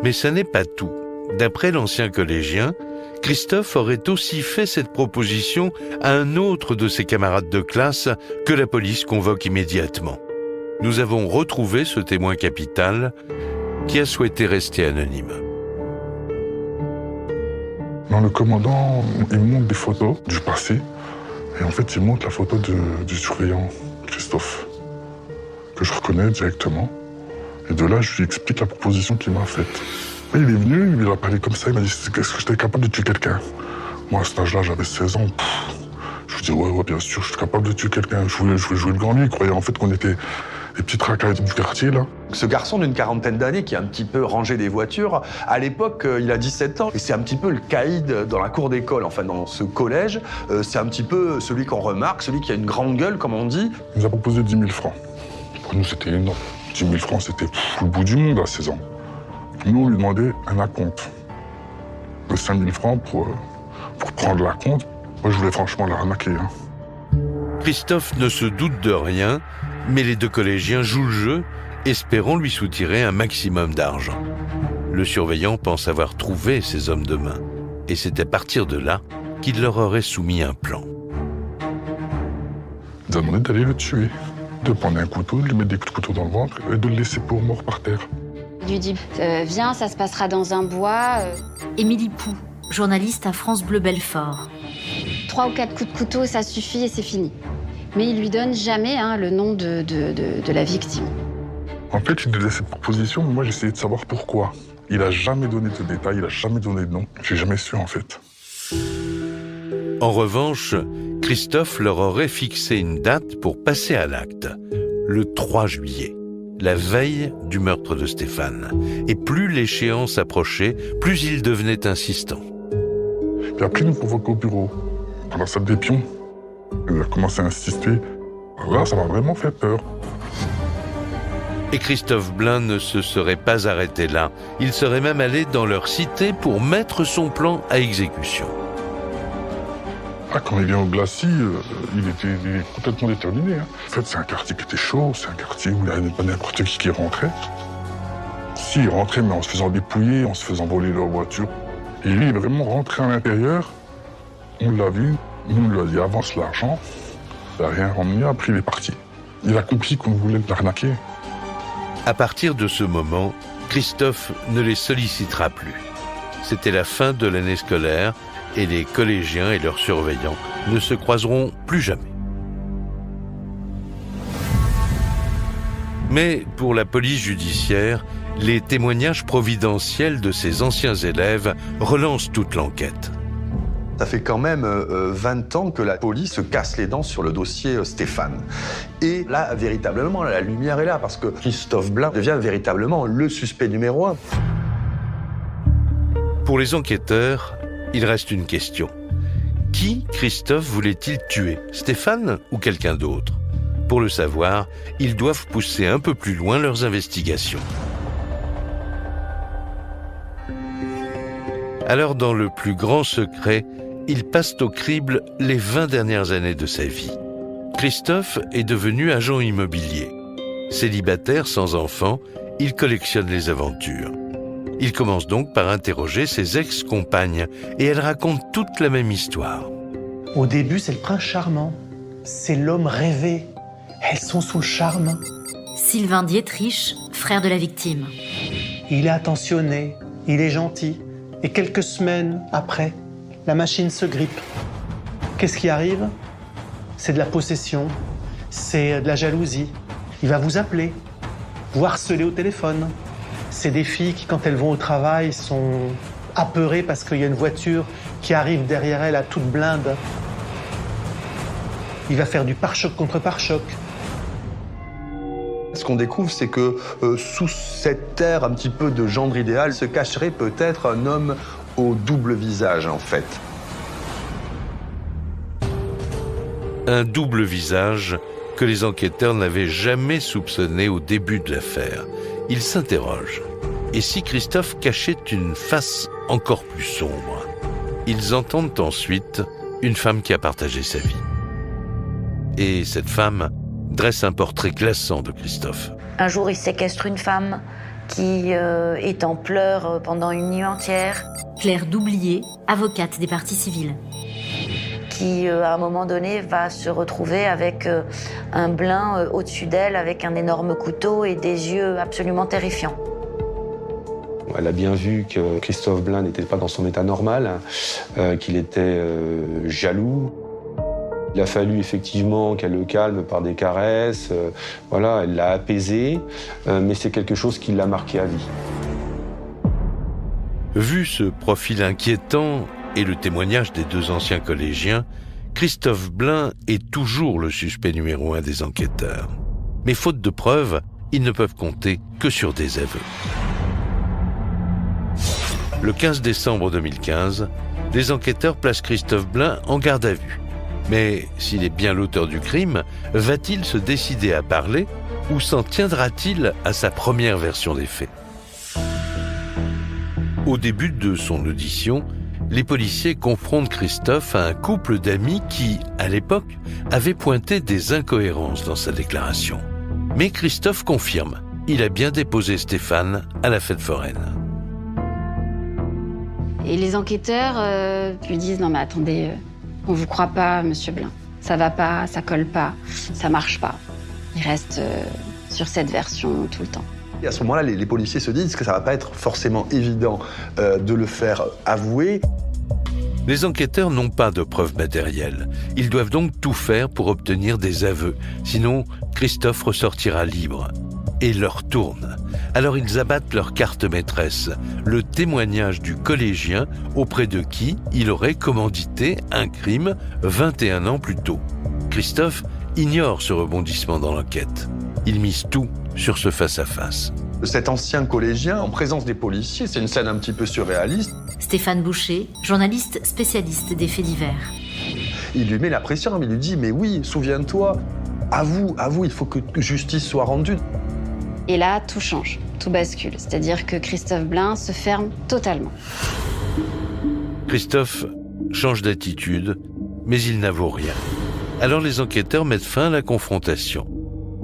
Mais ça n'est pas tout. D'après l'ancien collégien, Christophe aurait aussi fait cette proposition à un autre de ses camarades de classe que la police convoque immédiatement. Nous avons retrouvé ce témoin capital qui a souhaité rester anonyme. Dans le commandant, il montre des photos du passé. Et en fait, il montre la photo du surveillant Christophe, que je reconnais directement. Et de là, je lui explique la proposition qu'il m'a faite. Et il est venu, il a parlé comme ça, il m'a dit « Est-ce que j'étais capable de tuer quelqu'un ?» Moi, à cet âge-là, j'avais 16 ans. Je lui dis « Ouais, bien sûr, je suis capable de tuer quelqu'un. » Je voulais jouer le grand lui, il croyait en fait qu'on était les petits traquards du quartier, là. Ce garçon d'une quarantaine d'années qui a un petit peu rangé des voitures, à l'époque, il a 17 ans. Et c'est un petit peu le caïd dans la cour d'école, enfin dans ce collège. C'est un petit peu celui qu'on remarque, celui qui a une grande gueule, comme on dit. Il nous a proposé 10 000 francs. Pour nous, c'était énorme. 10 000 francs, c'était le bout du monde à 16 ans. Nous, on lui demandait un acompte de 5 000 francs pour prendre l'acompte. Moi, je voulais franchement l'arnaquer. Hein. Christophe ne se doute de rien, mais les deux collégiens jouent le jeu, espérant lui soutirer un maximum d'argent. Le surveillant pense avoir trouvé ces hommes de main, et c'est à partir de là qu'il leur aurait soumis un plan. Il a demandé d'aller le tuer, de prendre un couteau, de lui mettre des coups de couteau dans le ventre et de le laisser pour mort par terre. Il lui dit viens, ça se passera dans un bois. Émilie Pou, journaliste à France Bleu Belfort. 3 ou 4 coups de couteau, ça suffit et c'est fini. Mais il lui donne jamais le nom de la victime. En fait, il donnait cette proposition, mais moi j'essayais de savoir pourquoi. Il a jamais donné de détails, il a jamais donné de nom. J'ai jamais su en fait. En revanche, Christophe leur aurait fixé une date pour passer à l'acte, le 3 juillet, la veille du meurtre de Stéphane. Et plus l'échéance approchait, plus il devenait insistant. Puis après, il nous convoque au bureau, dans la salle des pions. Il a commencé à insister. Là, ça m'a vraiment fait peur. Et Christophe Blain ne se serait pas arrêté là. Il serait même allé dans leur cité pour mettre son plan à exécution. Ah, quand il vient au Glacis, il est complètement déterminé. Hein. En fait, c'est un quartier qui était chaud, c'est un quartier où il n'y avait pas n'importe qui rentrait. Si, il rentrait, mais en se faisant dépouiller, en se faisant voler leur voiture. Et lui, il est vraiment rentré à l'intérieur, On l'a vu, il nous l'a dit, avance l'argent. Il n'a rien ramené, après il est parti. Il a compris qu'on voulait l'arnaquer. À partir de ce moment, Christophe ne les sollicitera plus. C'était la fin de l'année scolaire et les collégiens et leurs surveillants ne se croiseront plus jamais. Mais pour la police judiciaire, les témoignages providentiels de ces anciens élèves relancent toute l'enquête. Ça fait quand même 20 ans que la police se casse les dents sur le dossier Stéphane. Et là, véritablement, la lumière est là, parce que Christophe Blain devient véritablement le suspect numéro 1. Pour les enquêteurs, il reste une question. Qui Christophe voulait-il tuer, Stéphane ou quelqu'un d'autre? Pour le savoir, ils doivent pousser un peu plus loin leurs investigations. Alors, dans le plus grand secret, il passe au crible les 20 dernières années de sa vie. Christophe est devenu agent immobilier. Célibataire sans enfant, il collectionne les aventures. Il commence donc par interroger ses ex-compagnes et elles racontent toute la même histoire. Au début, c'est le prince charmant. C'est l'homme rêvé. Elles sont sous le charme. Sylvain Dietrich, frère de la victime. Il est attentionné, il est gentil. Et quelques semaines après, la machine se grippe. Qu'est-ce qui arrive? C'est de la possession, c'est de la jalousie. Il va vous appeler, vous harceler au téléphone. C'est des filles qui, quand elles vont au travail, sont apeurées parce qu'il y a une voiture qui arrive derrière elles à toute blinde. Il va faire du pare-choc contre pare-choc. Ce qu'on découvre, c'est que sous cette air un petit peu de gendre idéal se cacherait peut-être un homme au double visage, en fait. Un double visage que les enquêteurs n'avaient jamais soupçonné au début de l'affaire. Ils s'interrogent. Et si Christophe cachait une face encore plus sombre? Ils entendent ensuite une femme qui a partagé sa vie. Et cette femme dresse un portrait glaçant de Christophe. Un jour, il séquestre une femme qui est en pleurs pendant une nuit entière. Claire Doublier, avocate des parties civiles. Qui, à un moment donné, va se retrouver avec un Blain au-dessus d'elle, avec un énorme couteau et des yeux absolument terrifiants. Elle a bien vu que Christophe Blain n'était pas dans son état normal, qu'il était jaloux. Il a fallu effectivement qu'elle le calme par des caresses. Voilà, elle l'a apaisé, mais c'est quelque chose qui l'a marqué à vie. Vu ce profil inquiétant et le témoignage des deux anciens collégiens, Christophe Blain est toujours le suspect numéro 1 des enquêteurs. Mais faute de preuves, ils ne peuvent compter que sur des aveux. Le 15 décembre 2015, les enquêteurs placent Christophe Blain en garde à vue. Mais s'il est bien l'auteur du crime, va-t-il se décider à parler ou s'en tiendra-t-il à sa première version des faits? Au début de son audition, les policiers confrontent Christophe à un couple d'amis qui, à l'époque, avait pointé des incohérences dans sa déclaration. Mais Christophe confirme, il a bien déposé Stéphane à la fête foraine. Et les enquêteurs lui disent « Non mais attendez, on vous croit pas, monsieur Blain. Ça va pas, ça colle pas, ça marche pas. » Il reste sur cette version tout le temps. Et à ce moment-là, les policiers se disent que ça va pas être forcément évident de le faire avouer. Les enquêteurs n'ont pas de preuves matérielles. Ils doivent donc tout faire pour obtenir des aveux. Sinon, Christophe ressortira libre. Et leur tourne. Alors ils abattent leur carte maîtresse, le témoignage du collégien auprès de qui il aurait commandité un crime 21 ans plus tôt. Christophe ignore ce rebondissement dans l'enquête. Il mise tout sur ce face-à-face. Cet ancien collégien, en présence des policiers, c'est une scène un petit peu surréaliste. Stéphane Boucher, journaliste spécialiste des faits divers. Il lui met la pression, il lui dit « Mais oui, souviens-toi, avoue, il faut que justice soit rendue. » Et là, tout change, tout bascule. C'est-à-dire que Christophe Blain se ferme totalement. Christophe change d'attitude, mais il n'avoue rien. Alors les enquêteurs mettent fin à la confrontation.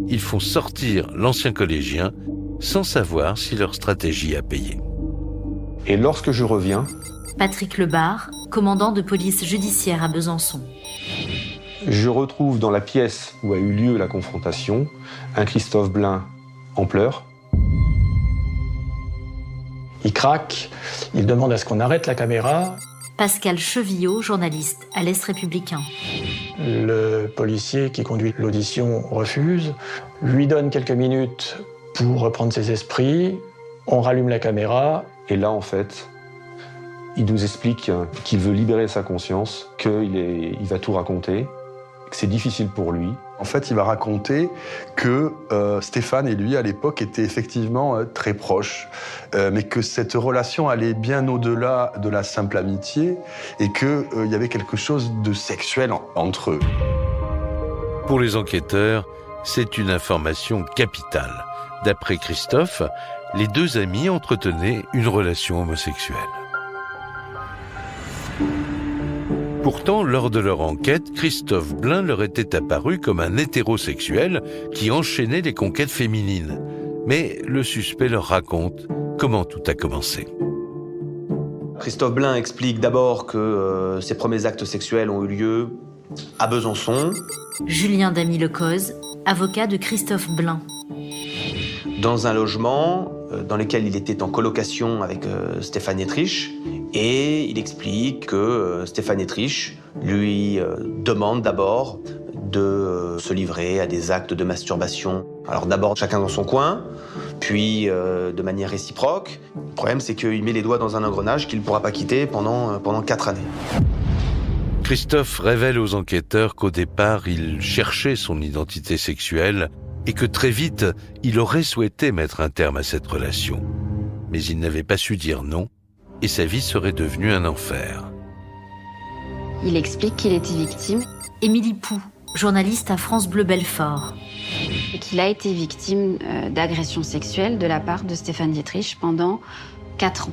Ils font sortir l'ancien collégien sans savoir si leur stratégie a payé. Et lorsque je reviens, Patrick Lebar, commandant de police judiciaire à Besançon. Je retrouve dans la pièce où a eu lieu la confrontation un Christophe Blain en pleurs. Il craque, il demande à ce qu'on arrête la caméra. Pascal Chevillot, journaliste à l'Est républicain. Le policier qui conduit l'audition refuse, lui donne quelques minutes pour reprendre ses esprits, on rallume la caméra. Et là, en fait, il nous explique qu'il veut libérer sa conscience, qu'il va tout raconter, que c'est difficile pour lui. En fait, il va raconter que Stéphane et lui, à l'époque, étaient effectivement très proches, mais que cette relation allait bien au-delà de la simple amitié et qu'il y avait quelque chose de sexuel entre eux. Pour les enquêteurs, c'est une information capitale. D'après Christophe, les deux amis entretenaient une relation homosexuelle. Pourtant, lors de leur enquête, Christophe Blain leur était apparu comme un hétérosexuel qui enchaînait les conquêtes féminines. Mais le suspect leur raconte comment tout a commencé. Christophe Blain explique d'abord que ses premiers actes sexuels ont eu lieu à Besançon. Julien Damy-Lecoz, avocat de Christophe Blain. Dans un logement dans lequel il était en colocation avec Stéphane Étriche. Et il explique que Stéphane Étriche lui demande d'abord de se livrer à des actes de masturbation. Alors d'abord chacun dans son coin, puis de manière réciproque. Le problème, c'est qu'il met les doigts dans un engrenage qu'il ne pourra pas quitter pendant 4 années. Christophe révèle aux enquêteurs qu'au départ, il cherchait son identité sexuelle et que très vite, il aurait souhaité mettre un terme à cette relation. Mais il n'avait pas su dire non, et sa vie serait devenue un enfer. Il explique qu'il était victime. Émilie Pou, journaliste à France Bleu Belfort. Et qu'il a été victime d'agressions sexuelles de la part de Stéphane Dietrich pendant 4 ans.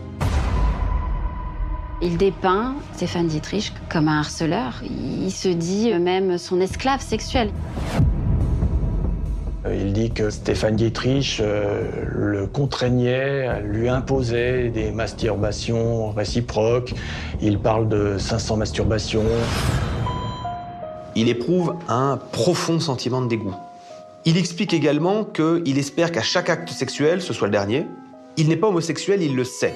Il dépeint Stéphane Dietrich comme un harceleur. Il se dit même son esclave sexuel. Il dit que Stéphane Dietrich le contraignait, lui imposait des masturbations réciproques. Il parle de 500 masturbations. Il éprouve un profond sentiment de dégoût. Il explique également qu'il espère qu'à chaque acte sexuel, ce soit le dernier. Il n'est pas homosexuel, il le sait.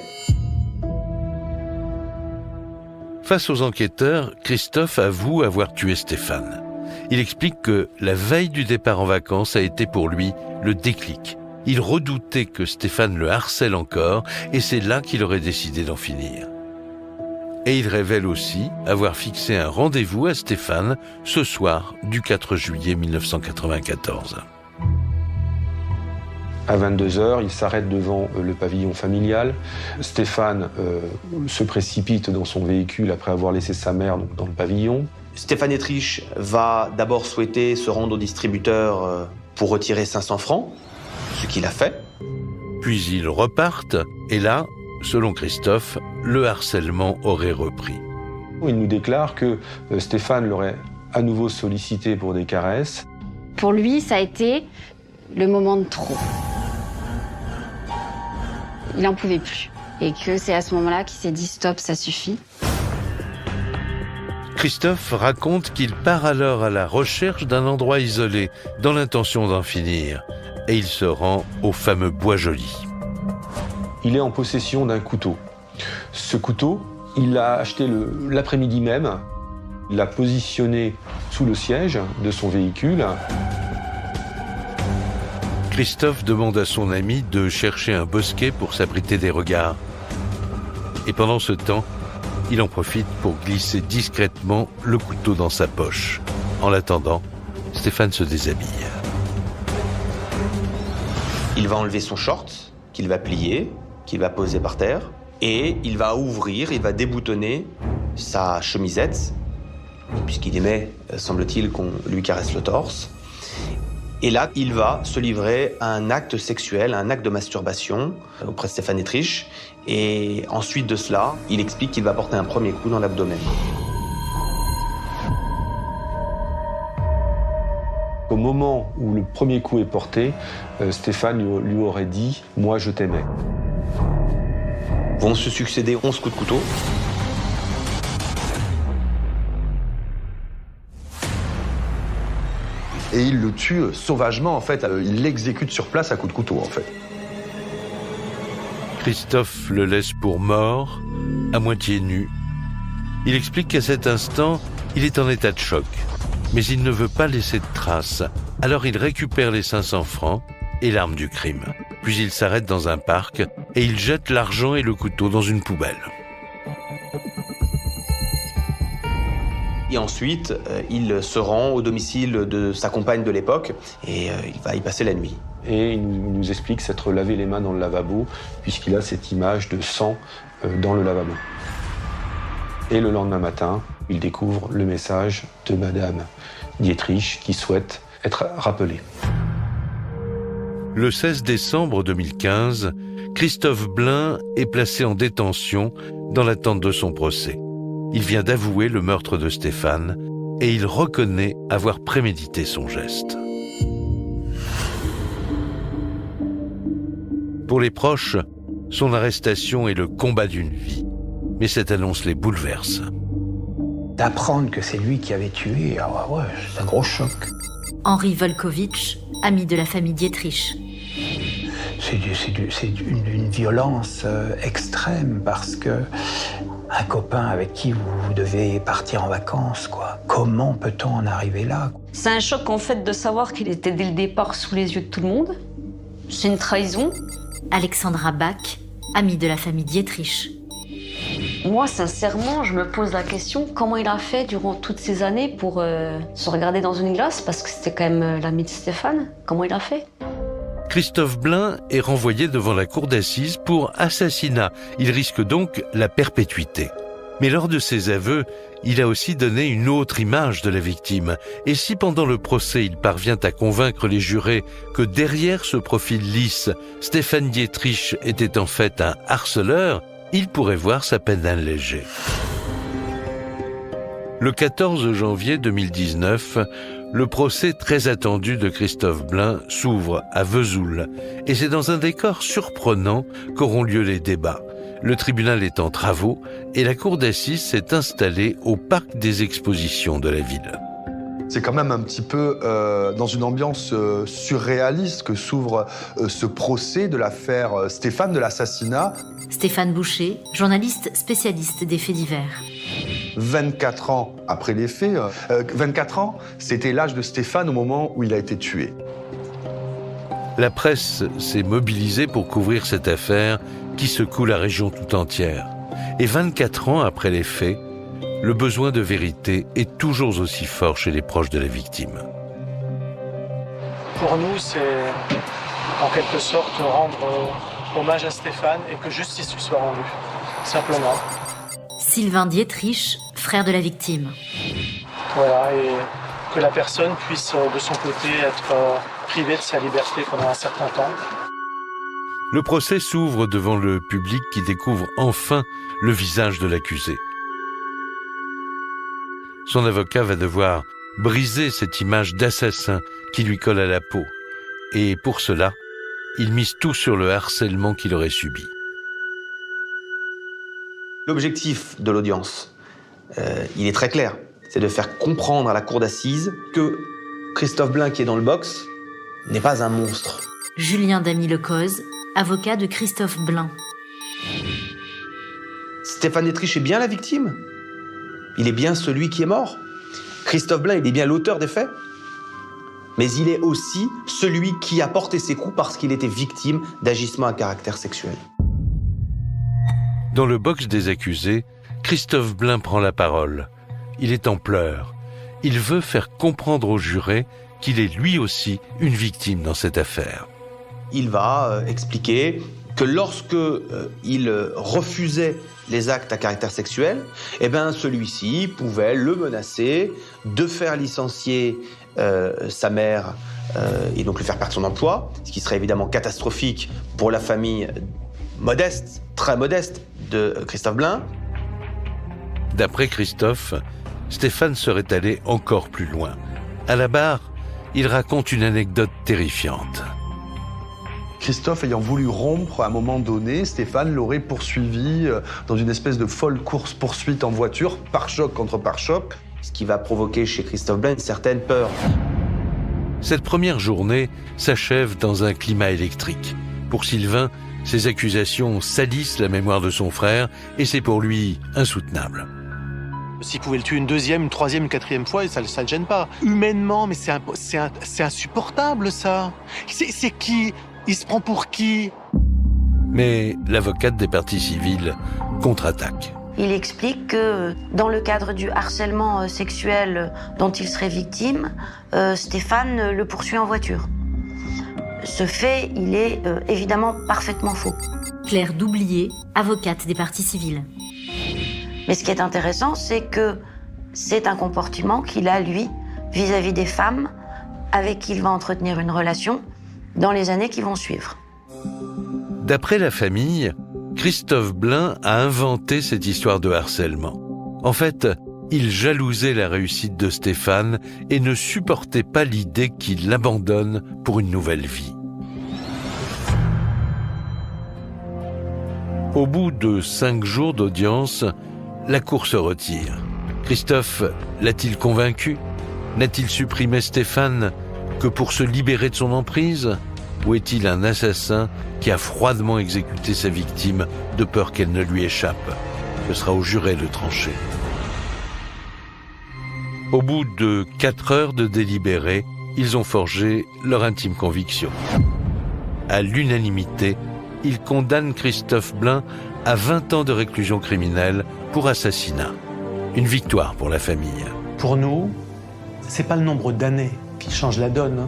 Face aux enquêteurs, Christophe avoue avoir tué Stéphane. Il explique que la veille du départ en vacances a été pour lui le déclic. Il redoutait que Stéphane le harcèle encore et c'est là qu'il aurait décidé d'en finir. Et il révèle aussi avoir fixé un rendez-vous à Stéphane ce soir du 4 juillet 1994. À 22h, il s'arrête devant le pavillon familial. Stéphane se précipite dans son véhicule après avoir laissé sa mère dans le pavillon. Stéphane Étriche va d'abord souhaiter se rendre au distributeur pour retirer 500 francs, ce qu'il a fait. Puis ils repartent, et là, selon Christophe, le harcèlement aurait repris. Il nous déclare que Stéphane l'aurait à nouveau sollicité pour des caresses. Pour lui, ça a été le moment de trop. Il n'en pouvait plus. Et que c'est à ce moment-là qu'il s'est dit « stop, ça suffit ». Christophe raconte qu'il part alors à la recherche d'un endroit isolé, dans l'intention d'en finir, et il se rend au fameux Bois Joli. Il est en possession d'un couteau. Ce couteau, il l'a acheté l'après-midi même. Il l'a positionné sous le siège de son véhicule. Christophe demande à son ami de chercher un bosquet pour s'abriter des regards. Et pendant ce temps, il en profite pour glisser discrètement le couteau dans sa poche. En l'attendant, Stéphane se déshabille. Il va enlever son short, qu'il va plier, qu'il va poser par terre, et il va ouvrir, il va déboutonner sa chemisette, puisqu'il aimait, semble-t-il, qu'on lui caresse le torse. Et là, il va se livrer à un acte sexuel, à un acte de masturbation auprès de Stéphane Étriche. Et ensuite de cela, il explique qu'il va porter un premier coup dans l'abdomen. Au moment où le premier coup est porté, Stéphane lui aurait dit « moi je t'aimais ». Vont se succéder 11 coups de couteau. et il le tue sauvagement, en fait. Il l'exécute sur place à coups de couteau, en fait. Christophe le laisse pour mort, à moitié nu. Il explique qu'à cet instant, il est en état de choc, mais il ne veut pas laisser de traces. Alors il récupère les 500 francs et l'arme du crime. Puis il s'arrête dans un parc et il jette l'argent et le couteau dans une poubelle. Et ensuite, il se rend au domicile de sa compagne de l'époque et il va y passer la nuit. Et il nous explique s'être lavé les mains dans le lavabo, puisqu'il a cette image de sang dans le lavabo. Et le lendemain matin, il découvre le message de Madame Dietrich qui souhaite être rappelée. Le 16 décembre 2015, Christophe Blain est placé en détention dans l'attente de son procès. Il vient d'avouer le meurtre de Stéphane et il reconnaît avoir prémédité son geste. Pour les proches, son arrestation est le combat d'une vie. Mais cette annonce les bouleverse. D'apprendre que c'est lui qui avait tué, c'est un gros choc. Henri Volkovitch, ami de la famille Dietrich. C'est une violence extrême parce que un copain avec qui vous devez partir en vacances, quoi. Comment peut-on en arriver là? C'est un choc en fait de savoir qu'il était dès le départ sous les yeux de tout le monde. C'est une trahison. Alexandra Bach, amie de la famille Dietrich. Moi, sincèrement, je me pose la question, comment il a fait durant toutes ces années pour se regarder dans une glace, parce que c'était quand même l'ami de Stéphane. Comment il a fait? Christophe Blain est renvoyé devant la cour d'assises pour assassinat. Il risque donc la perpétuité. Mais lors de ses aveux, il a aussi donné une autre image de la victime. Et si pendant le procès, il parvient à convaincre les jurés que derrière ce profil lisse, Stéphane Dietrich était en fait un harceleur, il pourrait voir sa peine allégée. Le 14 janvier 2019, le procès très attendu de Christophe Blain s'ouvre à Vesoul. Et c'est dans un décor surprenant qu'auront lieu les débats. Le tribunal est en travaux et la cour d'assises s'est installée au parc des expositions de la ville. C'est quand même un petit peu dans une ambiance surréaliste que s'ouvre ce procès de l'affaire Stéphane, de l'assassinat. Stéphane Boucher, journaliste spécialiste des faits divers. 24 ans après les faits, 24 ans, c'était l'âge de Stéphane au moment où il a été tué. La presse s'est mobilisée pour couvrir cette affaire qui secoue la région tout entière. Et 24 ans après les faits, le besoin de vérité est toujours aussi fort chez les proches de la victime. Pour nous, c'est en quelque sorte rendre hommage à Stéphane et que justice lui soit rendue, simplement. Sylvain Dietrich, frère de la victime. Voilà, et que la personne puisse de son côté être privée de sa liberté pendant un certain temps. Le procès s'ouvre devant le public qui découvre enfin le visage de l'accusé. Son avocat va devoir briser cette image d'assassin qui lui colle à la peau. Et pour cela, il mise tout sur le harcèlement qu'il aurait subi. L'objectif de l'audience, il est très clair. C'est de faire comprendre à la cour d'assises que Christophe Blain, qui est dans le box, n'est pas un monstre. Julien Damy-Lecoz, avocat de Christophe Blain. Stéphane Dietrich est bien la victime. Il est bien celui qui est mort. Christophe Blain, il est bien l'auteur des faits. Mais il est aussi celui qui a porté ses coups parce qu'il était victime d'agissements à caractère sexuel. Dans le box des accusés, Christophe Blain prend la parole. Il est en pleurs. Il veut faire comprendre aux jurés qu'il est lui aussi une victime dans cette affaire. Il va expliquer que lorsque il refusait les actes à caractère sexuel, eh ben celui-ci pouvait le menacer de faire licencier sa mère et donc lui faire perdre son emploi, ce qui serait évidemment catastrophique pour la famille modeste, très modeste de Christophe Blain. D'après Christophe, Stéphane serait allé encore plus loin. À la barre, il raconte une anecdote terrifiante. Christophe ayant voulu rompre à un moment donné, Stéphane l'aurait poursuivi dans une espèce de folle course-poursuite en voiture, pare-choc contre pare-choc. Ce qui va provoquer chez Christophe Blain une certaine peur. Cette première journée s'achève dans un climat électrique. Pour Sylvain, ces accusations salissent la mémoire de son frère et c'est pour lui insoutenable. S'il pouvait le tuer une deuxième, une troisième, une quatrième fois, ça ne le gêne pas. Humainement, mais c'est insupportable, ça. C'est qui? Il se prend pour qui? Mais l'avocate des parties civiles contre-attaque. Il explique que dans le cadre du harcèlement sexuel dont il serait victime, Stéphane le poursuit en voiture. Ce fait, il est évidemment parfaitement faux. Claire Doublier, avocate des parties civiles. Mais ce qui est intéressant, c'est que c'est un comportement qu'il a, lui, vis-à-vis des femmes avec qui il va entretenir une relation dans les années qui vont suivre. D'après la famille, Christophe Blain a inventé cette histoire de harcèlement. En fait, il jalousait la réussite de Stéphane et ne supportait pas l'idée qu'il l'abandonne pour une nouvelle vie. Au bout de 5 jours d'audience, la cour se retire. Christophe l'a-t-il convaincu? N'a-t-il supprimé Stéphane que pour se libérer de son emprise? Ou est-il un assassin qui a froidement exécuté sa victime de peur qu'elle ne lui échappe? Ce sera au juré de trancher. Au bout de 4 heures de délibéré, ils ont forgé leur intime conviction. À l'unanimité, ils condamnent Christophe Blain à 20 ans de réclusion criminelle pour assassinat. Une victoire pour la famille. Pour nous, c'est pas le nombre d'années qui change la donne,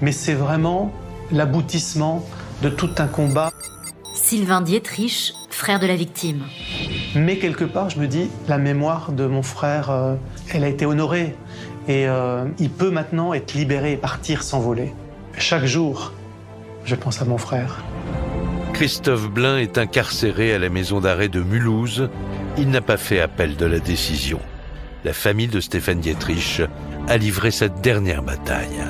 mais c'est vraiment l'aboutissement de tout un combat. Sylvain Dietrich, frère de la victime. Mais quelque part, je me dis, la mémoire de mon frère, elle a été honorée. Et il peut maintenant être libéré et partir s'envoler. Chaque jour, je pense à mon frère. Christophe Blain est incarcéré à la maison d'arrêt de Mulhouse. Il n'a pas fait appel de la décision. La famille de Stéphane Dietrich a livré sa dernière bataille.